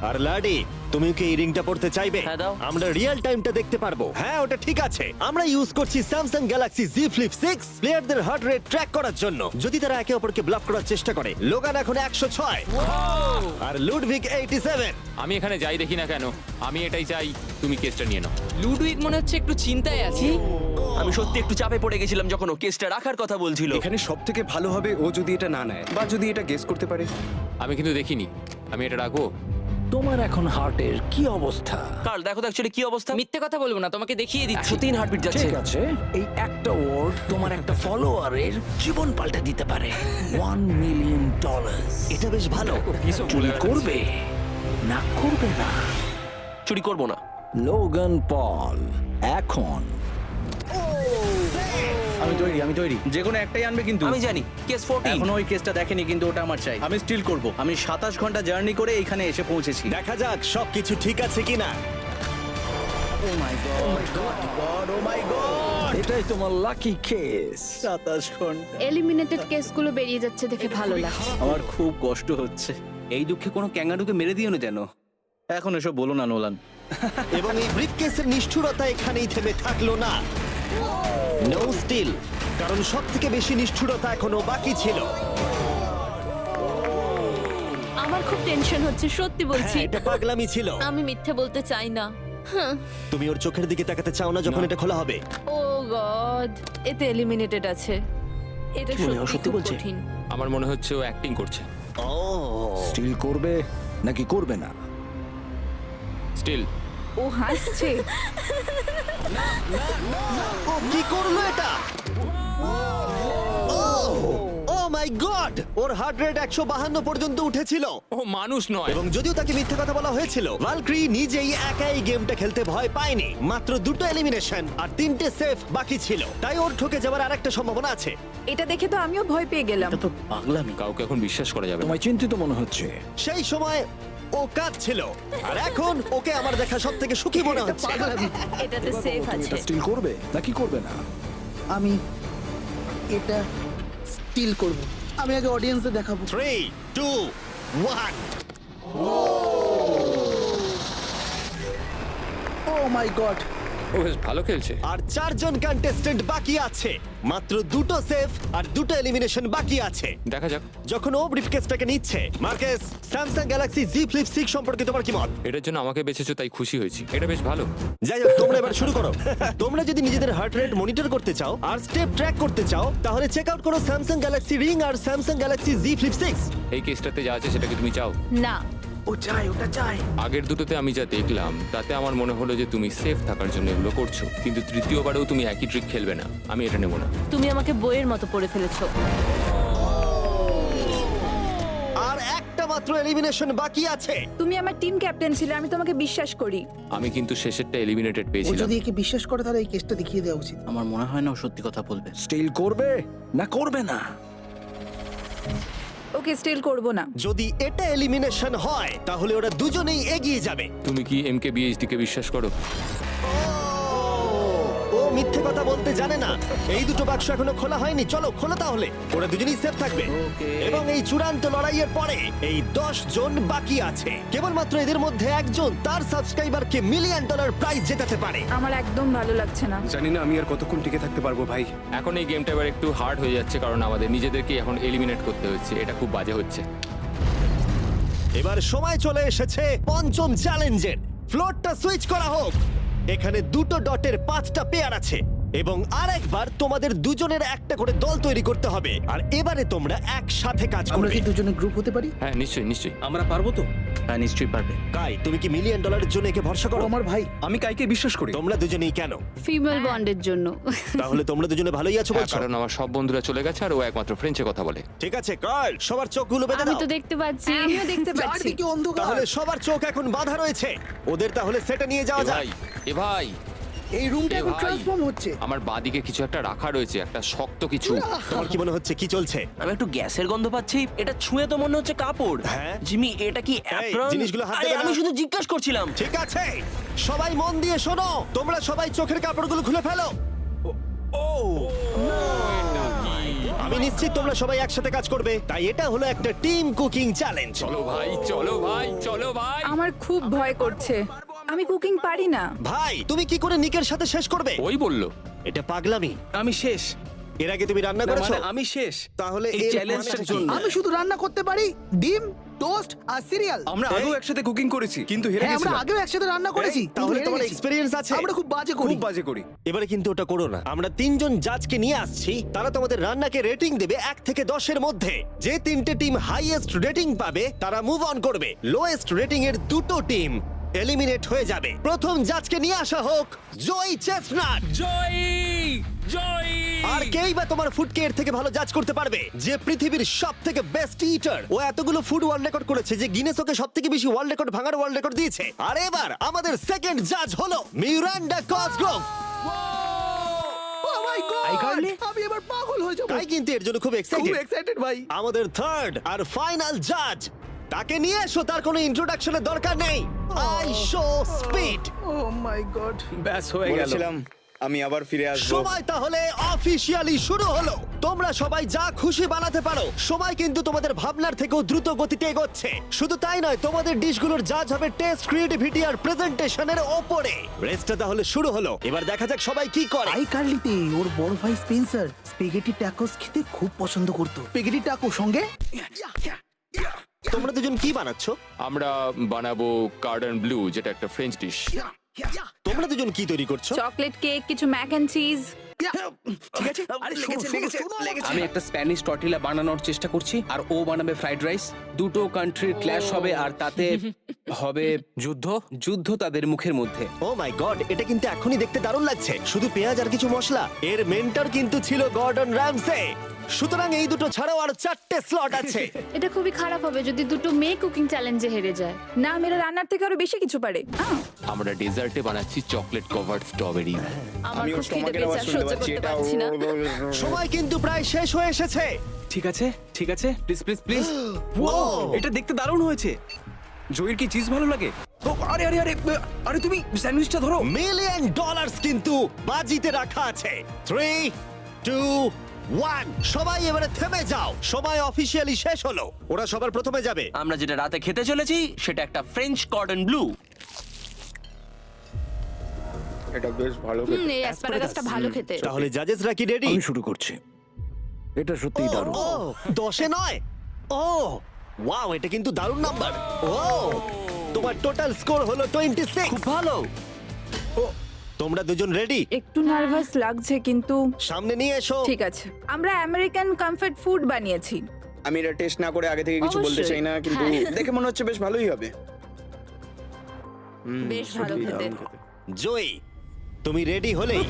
A: আর লাডি, তুমি কি এই রিংটা পড়তে চাইবে?
G: হ্যাঁ, দাও।
A: আমরা রিয়েল টাইমটা দেখতে পারবো। হ্যাঁ, ওটা ঠিক আছে। আমরা ইউজ করছি স্যামসাং গ্যালাক্সি Z Flip 6 প্লেয়ারদের হার্ট রেট ট্র্যাক করার জন্য, যদি তারা একে অপরকে ব্লক করার চেষ্টা করে। লোগান এখন 106 আর লুডভিক 87।
J: আমি এখানে যাই দেখি না কেন, আমি এটাই চাই। তুমি কেসটা নিয়ে নাও।
B: লুডুইক মনে হচ্ছে একটু চিন্তায় আছে।
G: আমি সত্যি একটু চাপে পড়ে গেছিলাম যখন ও কেসটা রাখার কথা বলছিল।
C: এখানে সব থেকে ভালো হবে ও যদি এটা না নেয় বা যদি এটা গেস করতে পারে।
J: আমি কিন্তু দেখিনি। আমি এটা রাখবো।
E: তোমার এখন হার্টের কি অবস্থা?
G: কার্ল, দেখো তো অ্যাকচুয়ালি কি অবস্থা।
B: মিথ্যে কথা বলবো না, তোমাকে দেখিয়ে দিচ্ছি।
G: 103 হার্টবিট যাচ্ছে।
E: ঠিক আছে, এই একটা ওয়ার্ড তোমার একটা ফলোয়ারের জীবন পাল্টে দিতে পারে। $1 মিলিয়ন।
A: এটা বেশ ভালো।
E: চুরি করবে না করবে না?
G: চুরি করবো না।
E: লোগান পল এখন
D: আমি তৈরি যে কোনো একটাই আনবে কিন্তু।
G: আমি জানি কেস 14।
D: এখনো ওই কেসটা দেখেনি কিন্তু ওটা আমার চাই। আমি স্টিল করব। আমি 27 ঘন্টা জার্নি করে এখানে এসে পৌঁছেছি।
A: দেখা যাক সবকিছু ঠিক আছে কিনা।
D: ও my god, O my god,
E: এটাই তোমার লাকি কেস।
D: 27 ঘন্টা।
H: এলিমিনেটেড কেসগুলো বেরিয়ে যাচ্ছে দেখে ভালো লাগছে।
D: আমার খুব কষ্ট হচ্ছে। এই দুঃখে কোনো ক্যাঙ্গারুকে মেরে দিও না যেন। এখন এসব বলো না নোলান।
A: এবং এই ব্রিফকেসের নিষ্ঠুরতা এখানেই থেমে থাকলো না। নো স্টিল, কারণ সব থেকে বেশি নিষ্ঠুরতা এখনো বাকি ছিল।
H: আমার খুব টেনশন হচ্ছে, সত্যি বলছি।
A: হ্যাঁ, এটা পাগলামি ছিল।
H: আমি মিথ্যে বলতে চাই না।
A: তুমি ওর চোখের দিকে তাকাতে চাও না যখন এটা খোলা হবে?
H: ও গড, এতে এলিমিনেটেড আছে। এটা সত্যি
G: বলছে?
H: কঠিন।
J: আমার মনে হচ্ছে ও অ্যাক্টিং করছে।
A: ও,
E: স্টিল করবে নাকি করবে না?
J: স্টিল।
F: ও হাসছে।
A: ও কি করলো এটা? ও my god, or heart rate 152 পর্যন্ত উঠেছিল।
J: ও মানুষ নয়।
A: এবং যদিও তাকে মিথ্যে কথা বলা হয়েছিল, ভালক্রি নিজেই একাই গেমটা খেলতে ভয় পায়নি। মাত্র 2টো এলিমিনেশন আর 3টে সেফ বাকি ছিল, তাই ওর ঠকে যাওয়ার আরেকটা সম্ভাবনা আছে।
F: এটা দেখে তো আমিও ভয় পেয়ে গেলাম।
D: এটা তো পাগলামি।
J: কাউকে এখন বিশ্বাস করা যাবে না।
E: তোমায় চিন্তিত মনে হচ্ছে।
A: সেই সময় ও কাঁদছিল, আর এখন ওকে আমার দেখা সব থেকে সুখী মনে হচ্ছে।
H: এটাতে সেফ আছে।
E: এটা স্টিল করবে নাকি করবে না? আমি এটা স্টিল করব। আমি আগে অডিয়েন্সে দেখাবো।
A: 3, 2, 1।
E: ও মাই গড,
J: ও বেশ ভালো খেলছে।
A: আর 4জন কন্টেস্টেন্ট বাকি আছে। মাত্র 2টো সেফ আর 2টো এলিমিনেশন বাকি আছে।
J: দেখা যাক।
A: যখন ও ব্রিফকেসটাকে নিচ্ছে, Marques, Samsung Galaxy Z Flip 6 সম্পর্কে তোমার কি মত?
J: এটার জন্য আমাকে বেঁচেছো তাই খুশি হয়েছি। এটা বেশ ভালো।
A: যাই হোক, তোমরা এবার শুরু করো। তোমরা যদি নিজেদের হার্ট রেট মনিটর করতে চাও আর স্টেপ ট্র্যাক করতে চাও, তাহলে চেক আউট করো স্যামসাং গ্যালাক্সি রিং আর স্যামসাং গ্যালাক্সি Z Flip 6।
J: এই কেসটাতে যা আছে সেটাকে তুমি চাও?
H: না,
E: ও চাই, ওটা চাই।
J: আগের দুটোতে আমি যা দেখলাম তাতে আমার মনে হলো যে তুমি সেফ থাকার জন্য এগুলো করছো, কিন্তু তৃতীয়বারেও তুমি একই ট্রিক খেলবে না। আমি এটা নেব না।
H: তুমি আমাকে বইয়ের মতো পড়ে ফেলেছো।
A: আর একটা মাত্র এলিমিনেশন বাকি আছে।
F: তুমি আমার টিম ক্যাপ্টেন ছিলে, আমি তোমাকে বিশ্বাস করি।
J: আমি কিন্তু শেষেরটা এলিমিনেটেড
E: ও
J: পেয়েছিলাম।
E: যদি একে বিশ্বাস করে তাহলে এই কেসটা দেখিয়ে দেওয়া উচিত।
D: আমার মনে হয় না ও সত্যি কথা বলবে।
E: স্টিল করবে না করবে না?
F: ওকে স্টিল করব না।
A: যদি এটা এলিমিনেশন হয় তাহলে ওরা দুজনেই এগিয়ে যাবে।
J: তুমি কি MKBHD কে বিশ্বাস করো?
A: ও মিথ্যে কথা বলতে জানে না। এই দুটো বাক্স এখনো খোলা হয়নি, চলো খোলো তাহলে। ওরা দুজনেই সেফ থাকবে। এবং এই চূড়ান্ত লড়াইয়ের পরে এই 10 জন বাকি আছে। কেবলমাত্র এদের মধ্যে একজন তার সাবস্ক্রাইবারকে $1 মিলিয়ন প্রাইজ জেতাতে পারে।
F: আমার একদম ভালো লাগছে না।
C: জানি না আমি আর কতক্ষণ টিকে থাকতে পারবো ভাই।
J: এখন এই গেমটা এবার একটু হার্ড হয়ে যাচ্ছে কারণ আমাদের নিজেদেরকে এখন এলিমিনেট করতে হচ্ছে। এটা খুব বাজে হচ্ছে।
A: এবার সময় চলে এসেছে পঞ্চম চ্যালেঞ্জের। ফ্লোরটা সুইচ করা হোক। এখানে 2টো ডটের 5টা পেয়ার আছে। এবং আরেকবার তোমাদের দুজনের একটা করে দল তৈরি করতে হবে, আর এবারে তোমরা একসাথে কাজ
E: আমরা
A: করবে।
E: কি দুজনে গ্রুপ হতে পারি?
J: হ্যাঁ নিশ্চয়ই নিশ্চয়ই।
D: আমরা পারবো তো? হ্যাঁ নিশ্চয়ই পারবে।
A: কাই, তুমি কি $1 মিলিয়ন জন্য একে ভরসা
E: ও
A: করো?
E: আমার ভাই।
C: আমি কাইকে বিশ্বাস করি।
A: তোমরা দুজনেই কেন?
H: ফিমেল বন্ডের জন্য।
A: তাহলে তোমরা দুজনে ভালোই আছো
J: হ্যাঁ,
A: বলছো?
J: কারণ আমার সব বন্ধুরা চলে গেছে আর ও একমাত্র ফ্রেঞ্চে কথা বলে।
A: ঠিক আছে কার্ল, সবার চোখগুলো বেঁধে
H: আমি
A: দাও।
H: তো দেখতে পাচ্ছি।
F: আমিও দেখতে পাচ্ছি।
E: চারদিকে অন্ধকার।
A: তাহলে সবার চোখ এখন বাঁধা রয়েছে। ওদের তাহলে সেটা নিয়ে যাওয়া
J: এ
A: যাক।
J: ভাই, এ ভাই,
E: এই রুমটা
J: এ
E: এখন
J: ভাই।
E: ট্রান্সফর্ম হচ্ছে।
J: আমার বাঁদিকে কিছু একটা রাখা রয়েছে, একটা শক্ত কিছু।
A: তোমার কি মনে হচ্ছে কি চলছে?
G: আমি একটু গ্যাসের গন্ধ পাচ্ছি। এটা ছুঁয়ে তো মনে হচ্ছে কাপড়।
A: হ্যাঁ।
G: জিমি, এটা কি অ্যাপ্রন?
A: জিনিসগুলো হাত
G: আরে,
A: দেবে না।
G: আমি শুধু জিজ্ঞাসা করছিলাম।
A: ঠিক আছে, সবাই মন দিয়ে শোনো। তোমরা সবাই চোখের কাপড়গুলো খুলে ফেলো। আমি নিশ্চিত তোমরা সবাই একসাথে কাজ করবে, তাই এটা হলো একটা টিম কুকিং চ্যালেঞ্জ।
J: চলো ভাই, চলো ভাই, চলো ভাই।
F: আমার খুব ভয় করছে। আমি কুকিং পারি না।
A: ভাই, তুমি কি করে নিকের সাথে শেষ করবে?
J: ওই বললো।
A: এটা পাগলামি।
C: আমি শেষ।
A: এর আগে তুমি রান্না করেছো?
C: মানে আমি শেষ।
A: তাহলে
C: এই
A: এর
C: চ্যালেঞ্জটার
A: মানেটা কি?
C: জন্য।
E: আমি শুধু রান্না করতে পারি ডিম, টোস্ট আর সিরিয়াল।
C: আমরা আগেও একসাথে কুকিং করেছি, কিন্তু হেরে
E: হ্যাঁ, আমরা
C: গেছিলাম।
E: আগেও একসাথে রান্না করেছি।
A: এই, তাহলে
E: কিন্তু
A: তোমার
E: হেরে গেছি।
A: এক্সপেরিয়েন্স আছে?
E: আমরা খুব বাজে করি।
C: খুব বাজে করি।
A: এবারে কিন্তু ওটা করো না। আমরা 3 জন জাজকে নিয়ে আসছি, তারা তোমাদের রান্নাকে রেটিং দেবে 1 থেকে 10 এর মধ্যে। যে 3টে টিম হাইয়েস্ট রেটিং পাবে তারা মুভ অন করবে। লোয়েস্ট রেটিং এর 2টো টিম এলিমিনেট হয়ে যাবে। প্রথম জাজকে নিয়ে আসা হোক জয় চেস্টনাট।
B: জয় জয়।
A: আর কেই বা তোমার ফুডকে এর থেকে ভালো জাজ করতে পারবে, যে পৃথিবীর সব থেকে বেস্ট ইটার। ও এতগুলো ফুড ওয়ার্ল্ড রেকর্ড করেছে যে গিনেস ওকে সব থেকে বেশি ওয়ার্ল্ড রেকর্ড ভাঙার ওয়ার্ল্ড রেকর্ড দিয়েছে। আর এবার আমাদের সেকেন্ড জাজ হলো Miranda Cosgrove.
E: Oh my God!
C: iCarly?
E: আমি এবার পাগল হয়ে যাবো।
A: তাই কিন্তু এর জন্য খুব
E: খুব
A: এক্সাইটেড।
E: এক্সাইটেড ভাই।
A: আমাদের থার্ড আর ফাইনাল জাজ, তাকে নিয়ে এসো। তার কোনো ইন্ট্রোডাকশনের দরকার নেই। I show speed.
E: Oh my god.
C: ব্যাস হয়ে গেল।
K: বলেছিলাম আমি আবার ফিরে আসবো।
A: সময় তাহলে অফিসিয়ালি শুরু হলো। তোমরা সবাই যা খুশি বানাতে পারো। সময় কিন্তু তোমাদের ভাবনার থেকেও দ্রুত গতিতে এগোচ্ছে। শুধু তাই নয়, তোমাদের ডিশগুলোর জাজ হবে টেস্ট, ক্রিয়েটিভিটি আর প্রেজেন্টেশনের ওপরে। রেসটা তাহলে শুরু হলো। এবার দেখা যাক সবাই কি করে।
E: আইকার্লিতে ওর বড় ভাই স্পেন্সার স্পেগেটি ট্যাকোস খেতে খুব পছন্দ করতো। স্পেগেটি ট্যাকো সঙ্গে
A: তোমরা দুজন কি বানাচ্ছো?
J: আমরা বানাবো কার্ডন ব্লু, যেটা একটা ফ্রেঞ্চ ডিশ।
A: তোমরা দুজন কি তৈরি করছো?
F: চকলেট কেক, কিছু ম্যাক এন্ড চিজ।
C: ঠিক আছে। আরে লেগেছে লেগেছে লেগেছে।
D: আমি একটা স্প্যানিশ টর্টিলা বানানোর চেষ্টা করছি, আর ও বানাবে ফ্রাইড রাইস। দুটো কান্ট্রির ক্ল্যাশ হবে, আর তাতে হবে
B: যুদ্ধ।
D: যুদ্ধ তাদের মুখের মধ্যে।
A: ও মাই গড, এটা কিন্তু এখনই দেখতে দারুণ লাগছে। শুধু পেঁয়াজ আর কিছু মশলা। এর মেন্টর কিন্তু ছিল গর্ডন র্যামসে। সুতরাং এই দুটো ছাড়াও আর 4টে স্লট আছে।
H: এটা খুবই খারাপ হবে যদি দুটো মেয়ে কুকিং চ্যালেঞ্জে হেরে যায়।
F: না, মেয়েরা রান্নার থেকে আরো বেশি কিছু পারে।
J: আমরা ডেজার্টে বানাচ্ছি চকলেট কভার্ড স্ট্রবেরি।
H: আমার
K: আমি ওর
H: খুব খিদে
K: স্টমাকের আওয়াজ
H: পেয়েছে,
K: শুনতে
H: সহ্য
K: পাচ্ছি।
H: করতে
K: এটা
H: পারছি না।
A: সময় কিন্তু প্রায় শেষ হয়ে এসেছে।
C: ঠিক আছে ঠিক আছে, প্লিজ প্লিজ প্লিজ।
A: ও
C: এটা দেখতে দারুণ হয়েছে। জয়ের কি চিজ ভালো লাগে? ও, আরে আরে আরে আরে, তুমি স্যান্ডউইচটা ধরো।
A: $1 মিলিয়ন কিন্তু বাজিতে রাখা আছে। 3, 2, 1, সবাই এবারে থেমে যাও। সময় অফিসিয়ালি শেষ হলো। ওরা সবার প্রথমে যাবে।
G: আমরা যেটা রাতে খেতে চলেছি সেটা একটা ফ্রেঞ্চ কর্ডন ব্লু।
K: এটা বেশ ভালো খেতে।
H: এই অ্যাসপারাগাসটা ভালো খেতে।
A: তাহলে জাজেসরা কি রেডি?
C: আমি শুরু করছি। এটা সত্যিই দারুণ।
A: ও 10-এ নয়। ও ওয়াও, এটা কিন্তু দারুণ নাম্বার। ও তোমার টোটাল স্কোর হলো 26।
G: খুব ভালো।
A: তোমরা দুজন রেডি?
F: একটু নার্ভাস লাগছে, কিন্তু
A: সামনে নিয়ে এসো।
F: ঠিক আছে। আমরা আমেরিকান কমফর্ট ফুড বানিয়েছি।
K: আমি এটা টেস্ট না করে আগে থেকে কিছু বলতে
H: অবশ্যই।
K: চাই না, কিন্তু
H: হ্যাঁ।
K: দেখে মনে হচ্ছে বেশ ভালোই হবে।
H: বেশ ভালো খেতে।
A: জয়ী, তুমি রেডি হলেই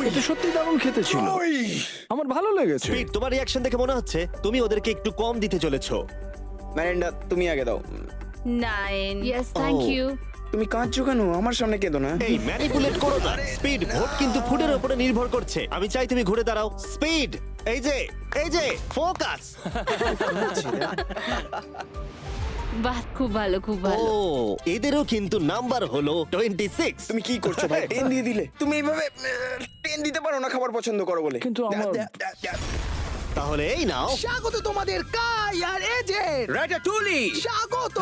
C: এটা সত্যি দারুণ খেতে ছিল। আমার ভালো লেগেছে।
A: স্পিড, তোমার রিঅ্যাকশন দেখে মনে হচ্ছে তুমি ওদেরকে একটু কম দিতে চলেছো।
K: ম্যারেন্ডা, তুমি আগে দাও।
H: 9 ইয়েস থ্যাংক
A: Oh.
H: ইউ।
K: তুমি কাঁদছো কেন? আমার সামনে কেঁদো না।
A: এই ম্যানিপুলেট করো না। স্পিড, ভোট কিন্তু ফুডের উপরে নির্ভর করছে। আমি চাই তুমি ঘুরে দাঁড়াও। স্পিড, এই যে ফোকাস।
H: বাহ, খুব ভালো খুব
A: ও
H: ভালো।
A: এদেরও কিন্তু নাম্বার হলো 26।
K: তুমি কি করছো ভাই? 10 দিয়ে দিলে। তুমি এইভাবে 10 দিতে পারো না খাবার পছন্দ করো বলে।
C: কিন্তু আমার
A: তাহলে এই নাও।
E: স্বাগত তোমাদের কাই আর এজের।
C: রাটাটুলি।
E: স্বাগত।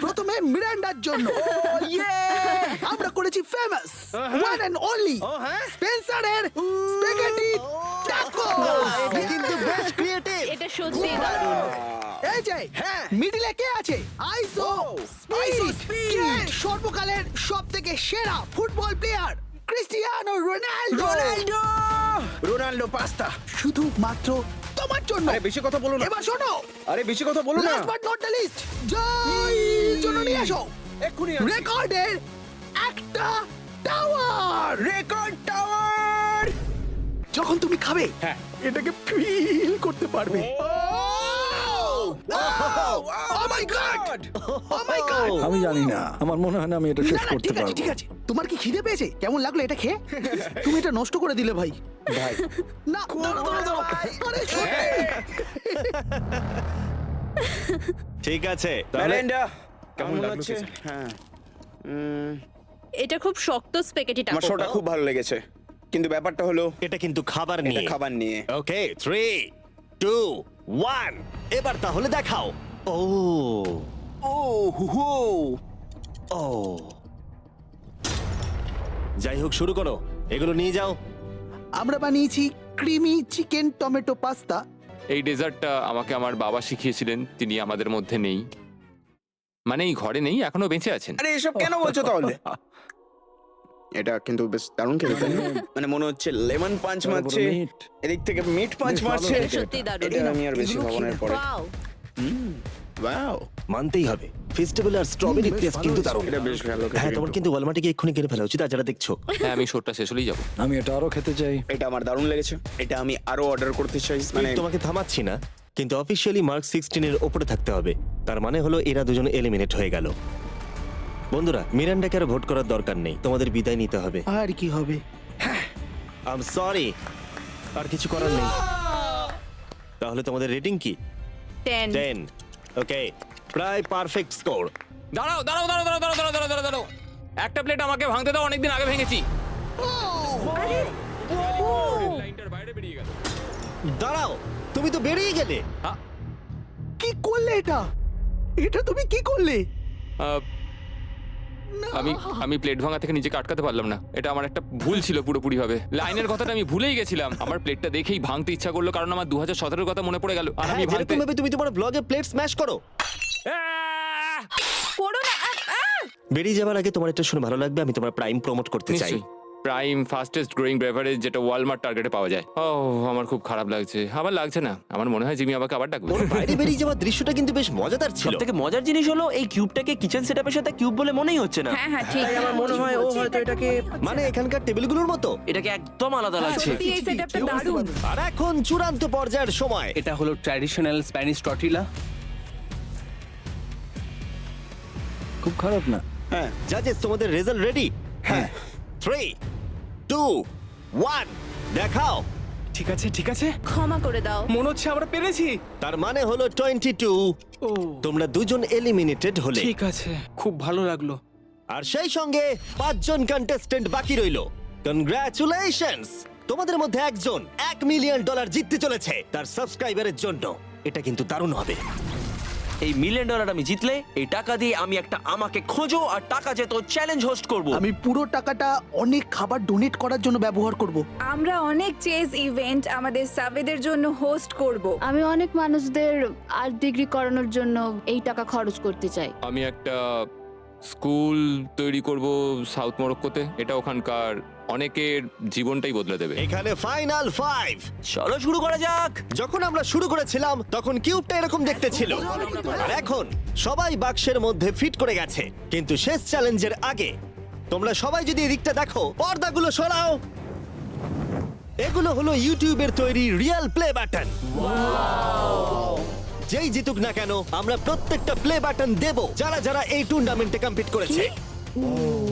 E: প্রথমে মিরান্ডার জন্য। আমরা করেছি ফেমাস ওয়ান এন্ড অনলি স্পেন্সারের স্পেগেটি ট্যাকো।
A: এটা কিন্তু বেশ ক্রিয়েটিভ।
H: এটা সত্যি দারুণ।
E: এই যে মিডিলে কে আছে? আইসো স্পিড, সর্বকালের সবথেকে সেরা football player Cristiano Ronaldo
K: Ronaldo pasta.
E: শুধুমাত্র তোমার জন্য।
K: আরে বেশি কথা বলো না।
E: এবার শোনো,
K: আরে বেশি কথা বলো না।
E: Last but not the least, Joy জন্য নিয়ে আসো
K: এক্ষুনি
E: রেকর্ডের একটা টাওয়ার।
K: Record tower.
E: যখন তুমি খাবে
K: হ্যাঁ।
E: এটাকে ফিল করতে পারবে। Oh my God! Oh my God!
C: আমি জানি না, আমার মনে হয় না আমি এটা শেষ
E: না, না,
C: করতে
E: ঠিক আছে,
C: পারবো।
E: ঠিক আছে। তোমার কি খিদে পেয়েছে? কেমন লাগলো এটা খেয়ে? তুমি এটা নষ্ট করে দিলে ভাই।
K: ভাই
E: না, দাঁড়াও। আরে সত্যি।
A: ঠিক আছে তাহলে
K: মেলিন্ডা
C: কেমন
K: কেমন
C: লাগলো
K: লাগছে?
C: কিছু?
K: হ্যাঁ
H: এটা খুব শক্ত স্পেগেটিটা।
K: আমার শোটা খুব ভালো লেগেছে, কিন্তু ব্যাপারটা হলো
A: এটা কিন্তু খাবার
K: এটা
A: নিয়ে।
K: খাবার নিয়ে।
A: ওকে 3 2 1 এবার তাহলে দেখাও। ও
K: ও হু হু।
A: ও যাই হোক, শুরু করো, এগুলো নিয়ে যাও।
E: আমরা বানিয়েছি ক্রিমি চিকেন টমেটো পাস্তা।
J: এই ডেজার্টটা আমাকে আমার বাবা শিখিয়েছিলেন, তিনি আমাদের মধ্যে নেই, মানে এই ঘরে নেই, এখনো বেঁচে আছেন।
K: আরে এসব কেন বলছো তাহলে? এটা কিন্তু বেশ দারুণ খেতে, তাই না? মানে মনে হচ্ছে লেমন পাঞ্চ
C: বড় বড়
K: মারছে,
C: meat।
K: এদিক থেকে মিট পাঞ্চ
C: বেশ ভালো
K: মারছে।
C: খেতে
H: সত্যি দারুণ।
K: এটা আমি আর বেশি
E: এগুলো
K: খাবো না
E: খেয়ে
K: এরপরে।
H: ওয়াও।
K: ওয়াও,
A: মানতেই হবে, ফেস্টিভ্যাল আর স্ট্রবেরি
C: বেশ
A: টেস্ট
C: ভালো
A: কিন্তু
C: হয়েছে।
A: দারুণ।
K: এটা বেশ ভালো খেতে
A: হ্যাঁ, তোমার
K: কিন্তু।
A: কিন্তু ওয়ালমার্টে এক্ষুনি কিনে ফেলা উচিত, আর যারা দেখছো।
J: হ্যাঁ, আমি শোটটা শেষ হলেই যাবো।
C: আমি এটা আরো খেতে চাই।
K: এটা আমার দারুণ লেগেছে, এটা আমি আরো অর্ডার করতে চাই। মানে
A: তোমাকে থামাচ্ছি না, কিন্তু অফিসিয়ালি মার্ক 16 এর উপরে থাকতে হবে। তার মানে হলো এরা দুজন এলিমিনেট হয়ে গেল। বন্ধুরা, মিরান্ডাকে আর ভোট করার দরকার নেই, তোমাদের বিদায় নিতে হবে।
E: আর কি হবে?
A: আই এম সরি, আর কিছু করার নেই। তাহলে তোমাদের রেটিং কি?
H: 10।
A: 10। ওকে, প্রায় পারফেক্ট স্কোর।
J: দাঁড়াও দাঁড়াও দাঁড়াও দাঁড়াও দাঁড়াও দাঁড়াও দাঁড়াও দাঁড়াও, একটা প্লেট আমাকে ভাঙতে দাও, অনেকদিন আগে ভেঙেছি। লাইনটার বাইরে বেরিয়ে গেল।
A: দাঁড়াও, তুমি তো বেরিয়ে গেলে।
E: কি করলে এটা? এটা তুমি কি করলে?
J: আহ, আমি প্লেট ভাঙা থেকে নিজেকে আটকাতে পারলাম না, এটা আমার একটা ভুল ছিল পুরোপুরি ভাবে। লাইনের কথাটা আমি ভুলেই গেছিলাম, আমার প্লেটটা দেখেই ভাঙতে ইচ্ছা করলো, কারণ আমার 2017 কথা মনে পড়ে গেল, আর আমি
A: হ্যাঁ,
J: ভাঙতে
A: যেরকম ভাবে তুমি তোমার ব্লগে প্লেট স্ম্যাশ করো।
J: আহ!
H: করো না।
A: বেরিয়ে যাবার আগে তোমার এটা শুনে ভালো লাগবে, আমি তোমার প্রাইম প্রমোট করতে চাই।
J: নিশ্চয়ই। প্রাইম ফাস্টেস্ট গ্রোয়িং বেভারেজ, যেটা ওয়ালমার্ট টার্গেটে পাওয়া যায়। ও, আমার খুব খারাপ লাগছে। আবার লাগছে না, আমার মনে হয় জিমি আমাকে আবার ডাকবে।
A: ওর বাইরে বেরিয়ে যাওয়ার দৃশ্যটা কিন্তু বেশ মজাদার ছিল।
G: সব থেকে মজার জিনিস হলো এই কিউবটাকে কিচেন সেটআপের সাথে কিউব বলে মনেই হচ্ছে না।
H: হ্যাঁ হ্যাঁ ঠিক।
G: তাই আমার মনে হয় ও হয়তো এটাকে
A: মানে এখানকার টেবিলগুলোর মতো।
G: এটাকে একদম আলাদা লাগছে।
F: সত্যি এই সেটআপটা দারুণ।
A: আর এখন চূড়ান্ত পর্যায়ের সময়।
D: এটা হলো ট্র্যাডিশনাল স্প্যানিশ টর্টিলা।
C: খুব খারাপ না।
K: হ্যাঁ
A: জাজেস, তোমাদের রেজাল্ট রেডি?
K: হ্যাঁ
A: 3 2 1 দেখাও।
D: ঠিক আছে ঠিক আছে,
H: ক্ষমা করে দাও।
D: মনে হচ্ছে আমরা পেরেছি।
A: তার মানে হলো 22।
C: ও
A: তোমরা দুজন এলিমিনেটেড হলে।
D: ঠিক আছে, খুব ভালো লাগলো।
A: আর সেই সঙ্গে 5 জন কন্টেস্টেন্ট বাকি রইল। কনগ্রাচুলেশনস, তোমাদের মধ্যে একজন $1 মিলিয়ন জিততে চলেছে তার সাবস্ক্রাইবারের জন্য। এটা কিন্তু দারুণ হবে।
G: এই $1 মিলিয়ন আমি জিতলে এই টাকা দিয়ে আমি একটা আমাকে খোঁজো আর টাকা যেত চ্যালেঞ্জ হোস্ট করব।
E: আমি পুরো টাকাটা অনেক খাবার ডোনেট করার জন্য ব্যবহার করব।
F: আমরা অনেক চেজ ইভেন্ট আমাদের সাবেদের জন্য হোস্ট করব।
H: আমি অনেক মানুষদের আর্ট ডিগ্রি করানোর জন্য এই টাকা খরচ করতে চাই।
J: আমি একটা স্কুল তৈরি করব সাউথ মরক্কোতে, এটা ওখানকার অনেকের জীবনটাই বদলে দেবে।
A: এখানে ফাইনাল 5।
G: চলো শুরু করা যাক।
A: যখন আমরা শুরু করেছিলাম তখন কিউবটা এরকম দেখতে ছিল, আর এখন সবাই বাক্সের মধ্যে ফিট করে গেছে। কিন্তু শেষ চ্যালেঞ্জের আগে তোমরা সবাই যদি এদিকটা দেখো, পর্দাগুলো সরাও। এগুলো হলো ইউটিউবের তৈরি রিয়েল প্লে বাটন। যেই জিতুক না কেন আমরা প্রত্যেকটা প্লে বাটন দেব যারা যারা এই টুর্নামেন্টে কম্পিট করেছে।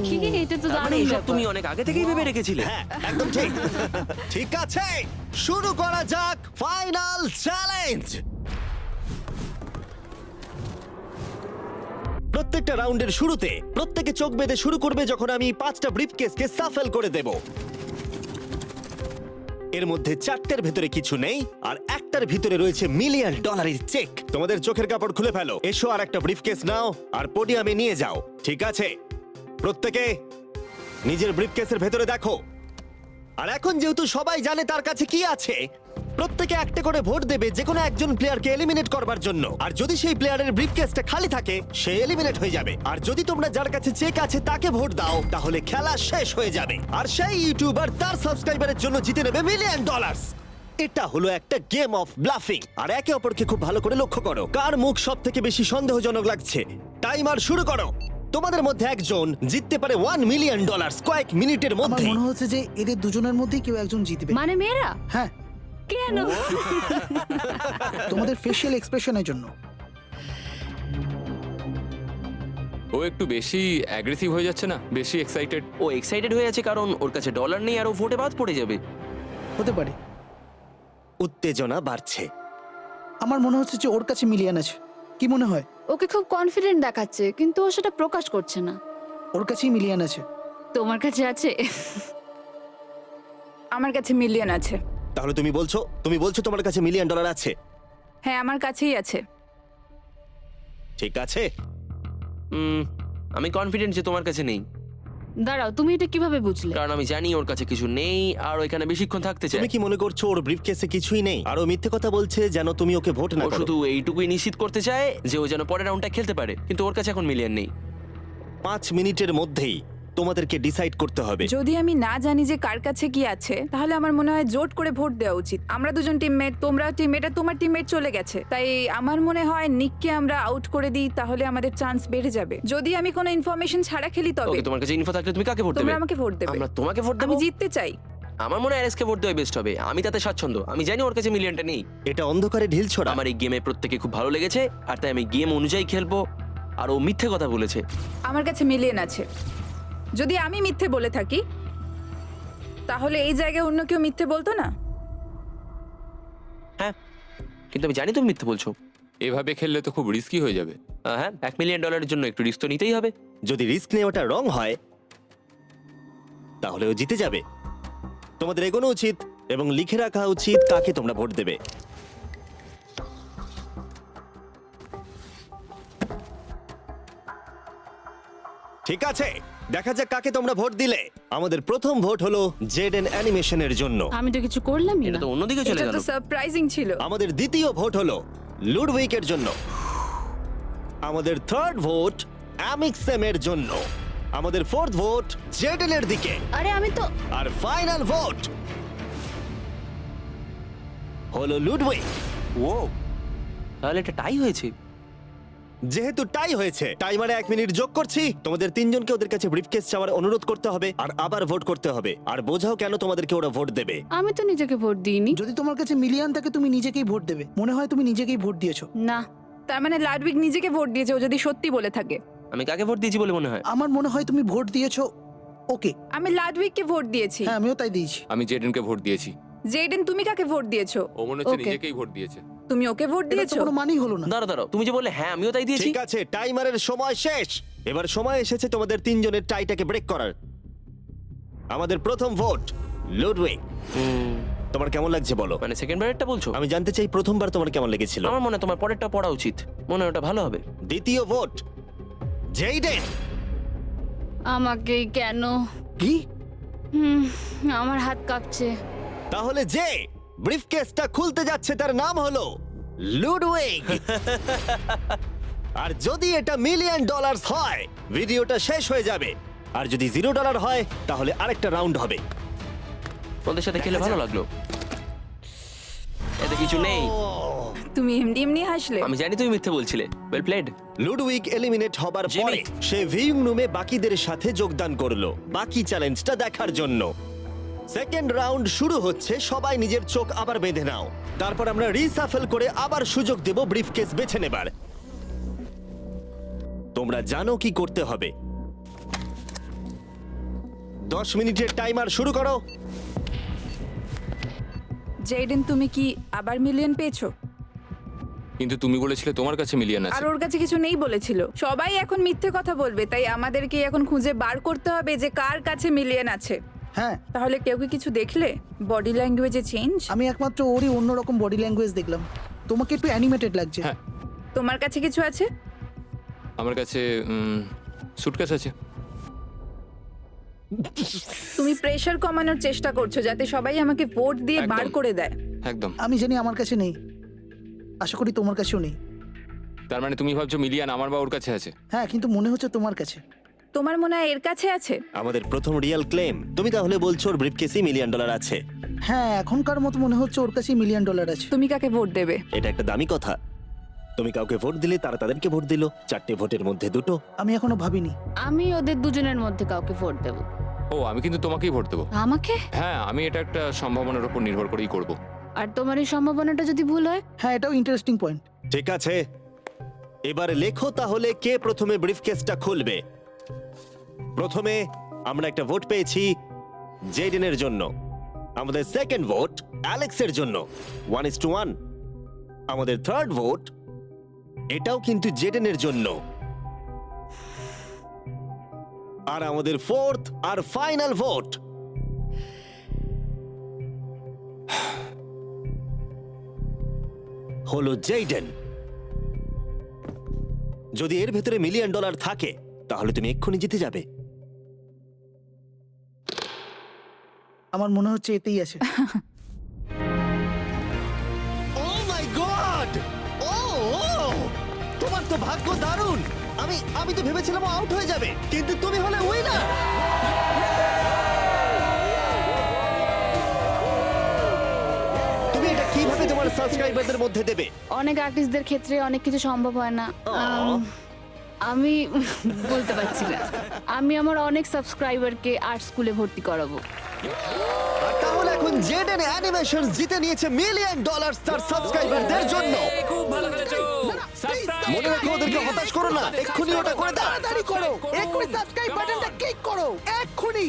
H: কি এটা তো
G: মানে
H: দারুণ
G: এইসব
H: ব্যাপার।
G: তুমি অনেক আগে থেকেই ভেবে রেখেছিলে।
A: হ্যাঁ, একদম ঠিক। ঠিক আছে, শুরু করা যাক ফাইনাল চ্যালেঞ্জ। প্রত্যেকটা রাউন্ডের শুরুতে প্রত্যেকে চোখ বেঁধে শুরু করবে যখন আমি 5টা ব্রিফকেসকে সাফেল করে দেব। এর মধ্যে 4টের ভেতরে কিছু নেই, আর একটার ভিতরে রয়েছে $1 মিলিয়ন চেক। তোমাদের চোখের কাপড় খুলে ফেলো, এসো আর একটা ব্রিফকেস নাও আর পোডিয়ামে নিয়ে যাও। ঠিক আছে, প্রত্যেকে নিজের ব্রিফকেসের ভেতরে দেখো। আর এখন যেহেতু সবাই জানে তার কাছে কি আছে, প্রত্যেকে একটা করে ভোট দেবে যে কোনো একজন প্লেয়ারকে এলিমিনেট করবার জন্য। আর যদি সেই প্লেয়ারের ব্রিফকেসটা খালি থাকে সে এলিমিনেট হয়ে যাবে। আর যদি তোমরা যার কাছে চেক আছে তাকে ভোট দাও তাহলে খেলা শেষ হয়ে যাবে। আর সেই ইউটিউবার তার সাবস্ক্রাইবারের জন্য জিতে নেবে $1 মিলিয়ন। এটা হলো একটা গেম অফ ব্লাফিং। আর একে অপরকে খুব ভালো করে লক্ষ্য করো কার মুখ সব থেকে বেশি সন্দেহজনক লাগছে। টাইমার শুরু করো। তোমাদের মধ্যে একজন জিততে পারে $1 মিলিয়ন কয়েক মিনিটের
E: আমার
A: মধ্যে।
E: মনে হচ্ছে যে এদের দুজনের মধ্যেই কেউ একজন জিতবে।
H: মানে মেয়েরা
E: হ্যাঁ,
H: কেন?
E: তোমাদের ফেশিয়াল এক্সপ্রেশনের জন্য।
J: ও একটু বেশি অ্যাগ্রেসিভ হয়ে যাচ্ছে না, বেশি এক্সাইটেড।
G: ও এক্সাইটেড হয়ে আছে কারণ ওর কাছে ডলার নেই আর ও ভোটে বাদ পড়ে যাবে।
E: হতে পারে।
A: উত্তেজনা বাড়ছে।
E: আমার মনে হচ্ছে যে ওর কাছে মিলিয়ন আছে। কি মনে হয়?
H: ওকে খুব কনফিডেন্ট দেখাচ্ছে কিন্তু ও সেটা প্রকাশ করছে না।
E: ওর কাছেই মিলিয়ন আছে।
H: তোমার কাছে আছে?
F: আমার কাছে মিলিয়ন আছে।
A: তাহলে তুমি বলছো তোমার কাছে $1 মিলিয়ন আছে?
F: হ্যাঁ, আমার কাছেই আছে।
A: ঠিক আছে।
G: আমি কনফিডেন্ট যে তোমার কাছে নেই,
H: দাঁড়াও, তুমি এটা কিভাবে বুঝলে?
G: কারণ আমি জানি ওর কাছে কিছু নেই আর ও এখানে বেশিক্ষণ থাকতে চায়।
A: তুমি কি মনে করছো ওর ব্রিফকেসে কিছুই নেই আর ও মিথ্যে কথা বলছে যেন তুমি ওকে ভোট না
G: ও
A: করো?
G: শুধু এইটুকুই নিশ্চিত করতে চায় যে ও যেন পরের রাউন্ডটা খেলতে পারে, কিন্তু ওর কাছে এখন মিলিয়ন নেই।
A: 5 মিনিটের মধ্যেই তোমাদেরকে ডিসাইড করতে হবে।
F: যদি আমি না জানি যে কার কাছে কি আছে তাহলে আমার মনে হয় জোট করে ভোট দেওয়া উচিত। আমরা দুজন টিমমেট, তোমরা টিমমেট, আর তোমার টিমমেট চলে গেছে, তাই আমার মনে হয় নিককে আমরা আউট করে দিই, তাহলে আমাদের চান্স বেড়ে যাবে। যদি আমি কোনো ইনফরমেশন ছাড়া খেলি তবে।
G: ওকে, তোমার কাছে ইনফো থাকলে তুমি কাকে ভোট দেবে?
F: তোমরা আমাকে ভোট দেবে।
G: আমরা তোমাকে ভোট দেব?
F: আমি জিততে চাই।
G: আমার মনে হয় আরএসকে ভোট দেওয়া বেস্ট হবে। আমি তাতে স্বাচ্ছন্দ্য। আমি জানি ওর কাছে মিলিয়নটা নেই।
A: এটা অন্ধকারে ঢিল ছোড়া।
G: আমার এই গেমে প্রত্যেকে খুব ভালো লেগেছে আর তাই আমি গেম অনুযায়ী খেলবো। আর ও মিথ্যে কথা বলেছে।
F: আমার কাছে মিলিয়ন আছে। যদি আমি মিথ্যে বলে থাকি তাহলে এই জায়গায় অন্য কেউ মিথ্যে বলতো না।
G: হ্যাঁ, কিন্তু আমি জানি তুমি মিথ্যে বলছো।
J: এভাবে খেললে তো খুব রিস্কি হয়ে যাবে।
G: হ্যাঁ, $1 মিলিয়ন জন্য একটু রিস্ক তো নিতেই হবে।
A: যদি রিস্ক নেওয়াটা রং হয় তাহলে ও জিতে যাবে। তোমাদের এগোনো উচিত এবং লিখে রাখা উচিত কাকে তোমরা ভোট দেবে। ঠিক আছে, দেখা যাক কাকে তোমরা ভোট দিলে। আমাদের প্রথম ভোট হলো জেডেন অ্যানিমেশনের জন্য।
H: আমি তো কিছু করলামই
G: এটা
H: না।
G: তো অন্যদিকে চলে
F: এটা
G: গেল।
F: তো সারপ্রাইজিং ছিল।
A: আমাদের দ্বিতীয় ভোট হলো লুডউইকের জন্য। আমাদের থার্ড ভোট অ্যামিক্সেমের জন্য। আমাদের ফোর্থ ভোট জেডেনের দিকে।
H: আরে আমি তো
A: আর ফাইনাল ভোট হলো লুডউইক।
G: ও, তাহলে এটা টাই হয়েছে।
A: যেহেতু টাই হয়েছে, টাইমারে 1 মিনিট যোগ করছি। তোমাদের তিনজনকে ওদের কাছে ব্রিফকেস চাওয়ার অনুরোধ করতে হবে আর আবার ভোট করতে হবে। আর বোঝাও কেন তোমাদেরকে ওরা ভোট দেবে।
H: আমি তো নিজেকে ভোট দিইনি।
E: যদি তোমার কাছে মিলিয়ন থাকে তুমি নিজেকেই ভোট দেবে। মনে হয় তুমি নিজেকেই ভোট দিয়েছো।
H: না,
F: তার মানে লাডউইক নিজেকে ভোট দিয়েছে, ও যদি সত্যি বলে থাকে।
G: আমি কাকে ভোট দিয়েছি বলে মনে হয়?
E: আমার মনে হয় তুমি ভোট দিয়েছো ওকে।
F: আমি লাডউইককে ভোট দিয়েছি।
E: হ্যাঁ, আমিও তাই দিয়েছি।
J: আমি জেডেনকে ভোট দিয়েছি।
F: জেডেন, তুমি কাকে ভোট দিয়েছো?
J: ও মনে হচ্ছে
H: Okay.
J: নিজেকেই ভোট দিয়েছে।
F: তুমি ওকে ভোট
E: এটা তো
F: দিয়েছো?
E: কোনো মানেই হলো না।
G: দাঁড়াও, তুমি যে বললে হ্যাঁ আমিও তাই দিয়েছি।
A: ঠিক আছে, টাইমারের সময় শেষ। এবার সময় এসেছে তোমাদের তিনজনের টাইটাকে ব্রেক করার। আমাদের প্রথম ভোট লুডউইক। তোমার কেমন লাগছে বলো?
G: মানে সেকেন্ড বারেরটা বলছো?
A: আমি জানতে চাই প্রথমবার তোমার কেমন লেগেছিল।
G: আমার মনে হয় তোমার পরেরটা পড়া উচিত। মনে হয় ওটা ভালো হবে।
A: দ্বিতীয় ভোট জেইডেন।
H: আমাকেই কেন?
E: কি?
H: আমার হাত কাঁপছে।
A: তাহলে যে ব্রিফকেসটা খুলতে যাচ্ছে তার নাম হলো লুডউইক। আর যদি এটা $1 মিলিয়ন হয় ভিডিওটা শেষ হয়ে যাবে। আর যদি $0 হয় তাহলে আরেকটা রাউন্ড হবে।
G: তোমাদের সাথে খেলে ভালো লাগলো। এতে কিছু নেই।
F: তুমি এমনি এমনি হাসলে।
G: আমি জানি তুমি মিথ্যে বলছিলে। Well played.
A: লুডউইক এলিমিনেট হবার
G: জিমি।
A: পরে সে ভিউইং রুমে বাকিদের সাথে যোগদান করলো বাকি চ্যালেঞ্জটা দেখার জন্য। সেকেন্ড রাউন্ড শুরু হচ্ছে, সবাই নিজের চোখ আবার বেঁধে নাও। তারপর আমরা রিসাফেল করে আবার সুযোগ দেব ব্রিফকেস বেছে নেবার। তোমরা জানো কি করতে হবে। 10 মিনিটের টাইমার শুরু করো।
F: জেডেন, তুমি কি আবার মিলিয়ন পেয়েছো?
J: কিন্তু তুমি বলেছিলে তোমার কাছে মিলিয়ন
F: আর
J: আছে।
F: ওর কাছে কিছু নেই বলেছিল। সবাই এখন মিথ্যে কথা বলবে, তাই আমাদেরকে এখন খুঁজে বার করতে হবে যে কার কাছে মিলিয়ন আছে।
E: হ্যাঁ,
F: তাহলে কেউ কি কিছু দেখলে? বডি ল্যাঙ্গুয়েজে চেঞ্জ?
E: আমি একমাত্র ওরই অন্যরকম বডি ল্যাঙ্গুয়েজ দেখলাম। তোমাকে একটু অ্যানিমেটেড লাগছে।
J: হ্যাঁ,
F: তোমার কাছে কিছু আছে?
J: আমার কাছে সুটকেস আছে।
F: তুমি প্রেসার কমানোর চেষ্টা করছো যাতে সবাই আমাকে ভোট দিয়ে বার
J: একদম।
F: করে দেয়।
J: একদম।
E: আমি জানি আমার কাছে নেই, আশা করি তোমার কাছেও নেই।
J: তার মানে তুমি ভাবছো মিলিয়ন আমার বা ওর কাছে আছে?
E: হ্যাঁ, কিন্তু মনে হচ্ছে তোমার কাছে।
F: তোমার মনে হয় এর কাছে আছে?
A: আমাদের প্রথম রিয়েল ক্লেম। তুমি তাহলে বলছো ওর ব্রিফকেসে $1 মিলিয়ন আছে?
E: হ্যাঁ, এখনকার মতো মনে হচ্ছে ওর কাছে $1 মিলিয়ন আছে।
F: তুমি কাকে ভোট দেবে?
A: এটা একটা দামি কথা। তুমি কাউকে ভোট দিলে তারা তাদেরকে ভোট দিল, 4টে ভোটের মধ্যে 2টো।
E: আমি এখনো ভাবিনি।
H: আমি ওদের দুজনের মধ্যে কাউকে ভোট দেব।
J: ও, আমি কিন্তু তোমাকেই ভোট দেবো।
H: আমাকে?
J: হ্যাঁ, আমি এটা একটা সম্ভাবনার উপর নির্ভর করেই করব।
H: আর তোমার এই সম্ভাবনাটা যদি ভুল হয়?
E: হ্যাঁ, এটাও ইন্টারেস্টিং পয়েন্ট।
A: ঠিক আছে, এবারে লেখো তাহলে কে প্রথমে ব্রিফকেসটা খুলবে। প্রথমে আমরা একটা ভোট পেয়েছি জেডেনের জন্য। আমাদের সেকেন্ড ভোট অ্যালেক্সের জন্য, 1:1। আমাদের থার্ড ভোট এটাও কিন্তু জেডেনের জন্য। আর আমাদের ফোর্থ আর ফাইনাল ভোট হলো জেডেন। যদি এর ভেতরে $1 মিলিয়ন থাকে তাহলে তুমি এক্ষুনি জিতে যাবে।
E: আমার মনে হচ্ছে এতেই আছে।
A: ও মাই গড! ও তোমার তো ভাগ্য দারুণ। আমি তো ভেবেছিলাম আউট হয়ে যাবে, কিন্তু তুমি হলে উইনার। তুমি এটা কিভাবে তোমার সাবস্ক্রাইবারদের মধ্যে দেবে?
H: অনেক আর্টিস্টদের ক্ষেত্রে অনেক কিছু সম্ভব হয় না। আমি বলতে পারছি না। আমি আমার অনেক সাবস্ক্রাইবারকে আর্ট স্কুলে ভর্তি করাবো।
A: আর তাহলে এখন জেডেন অ্যানিমেশনস জিতে নিয়েছে $1 মিলিয়ন তার সাবস্ক্রাইবারদের জন্য।
B: খুব ভালো করেছো।
A: মনে রাখো, ওদেরকে হতাশ করো না, এক্ষুনি ওটা করে দাও।
E: তাড়াতাড়ি করো, এক্ষুনি সাবস্ক্রাইব বাটনটা ক্লিক করো, এক্ষুনি।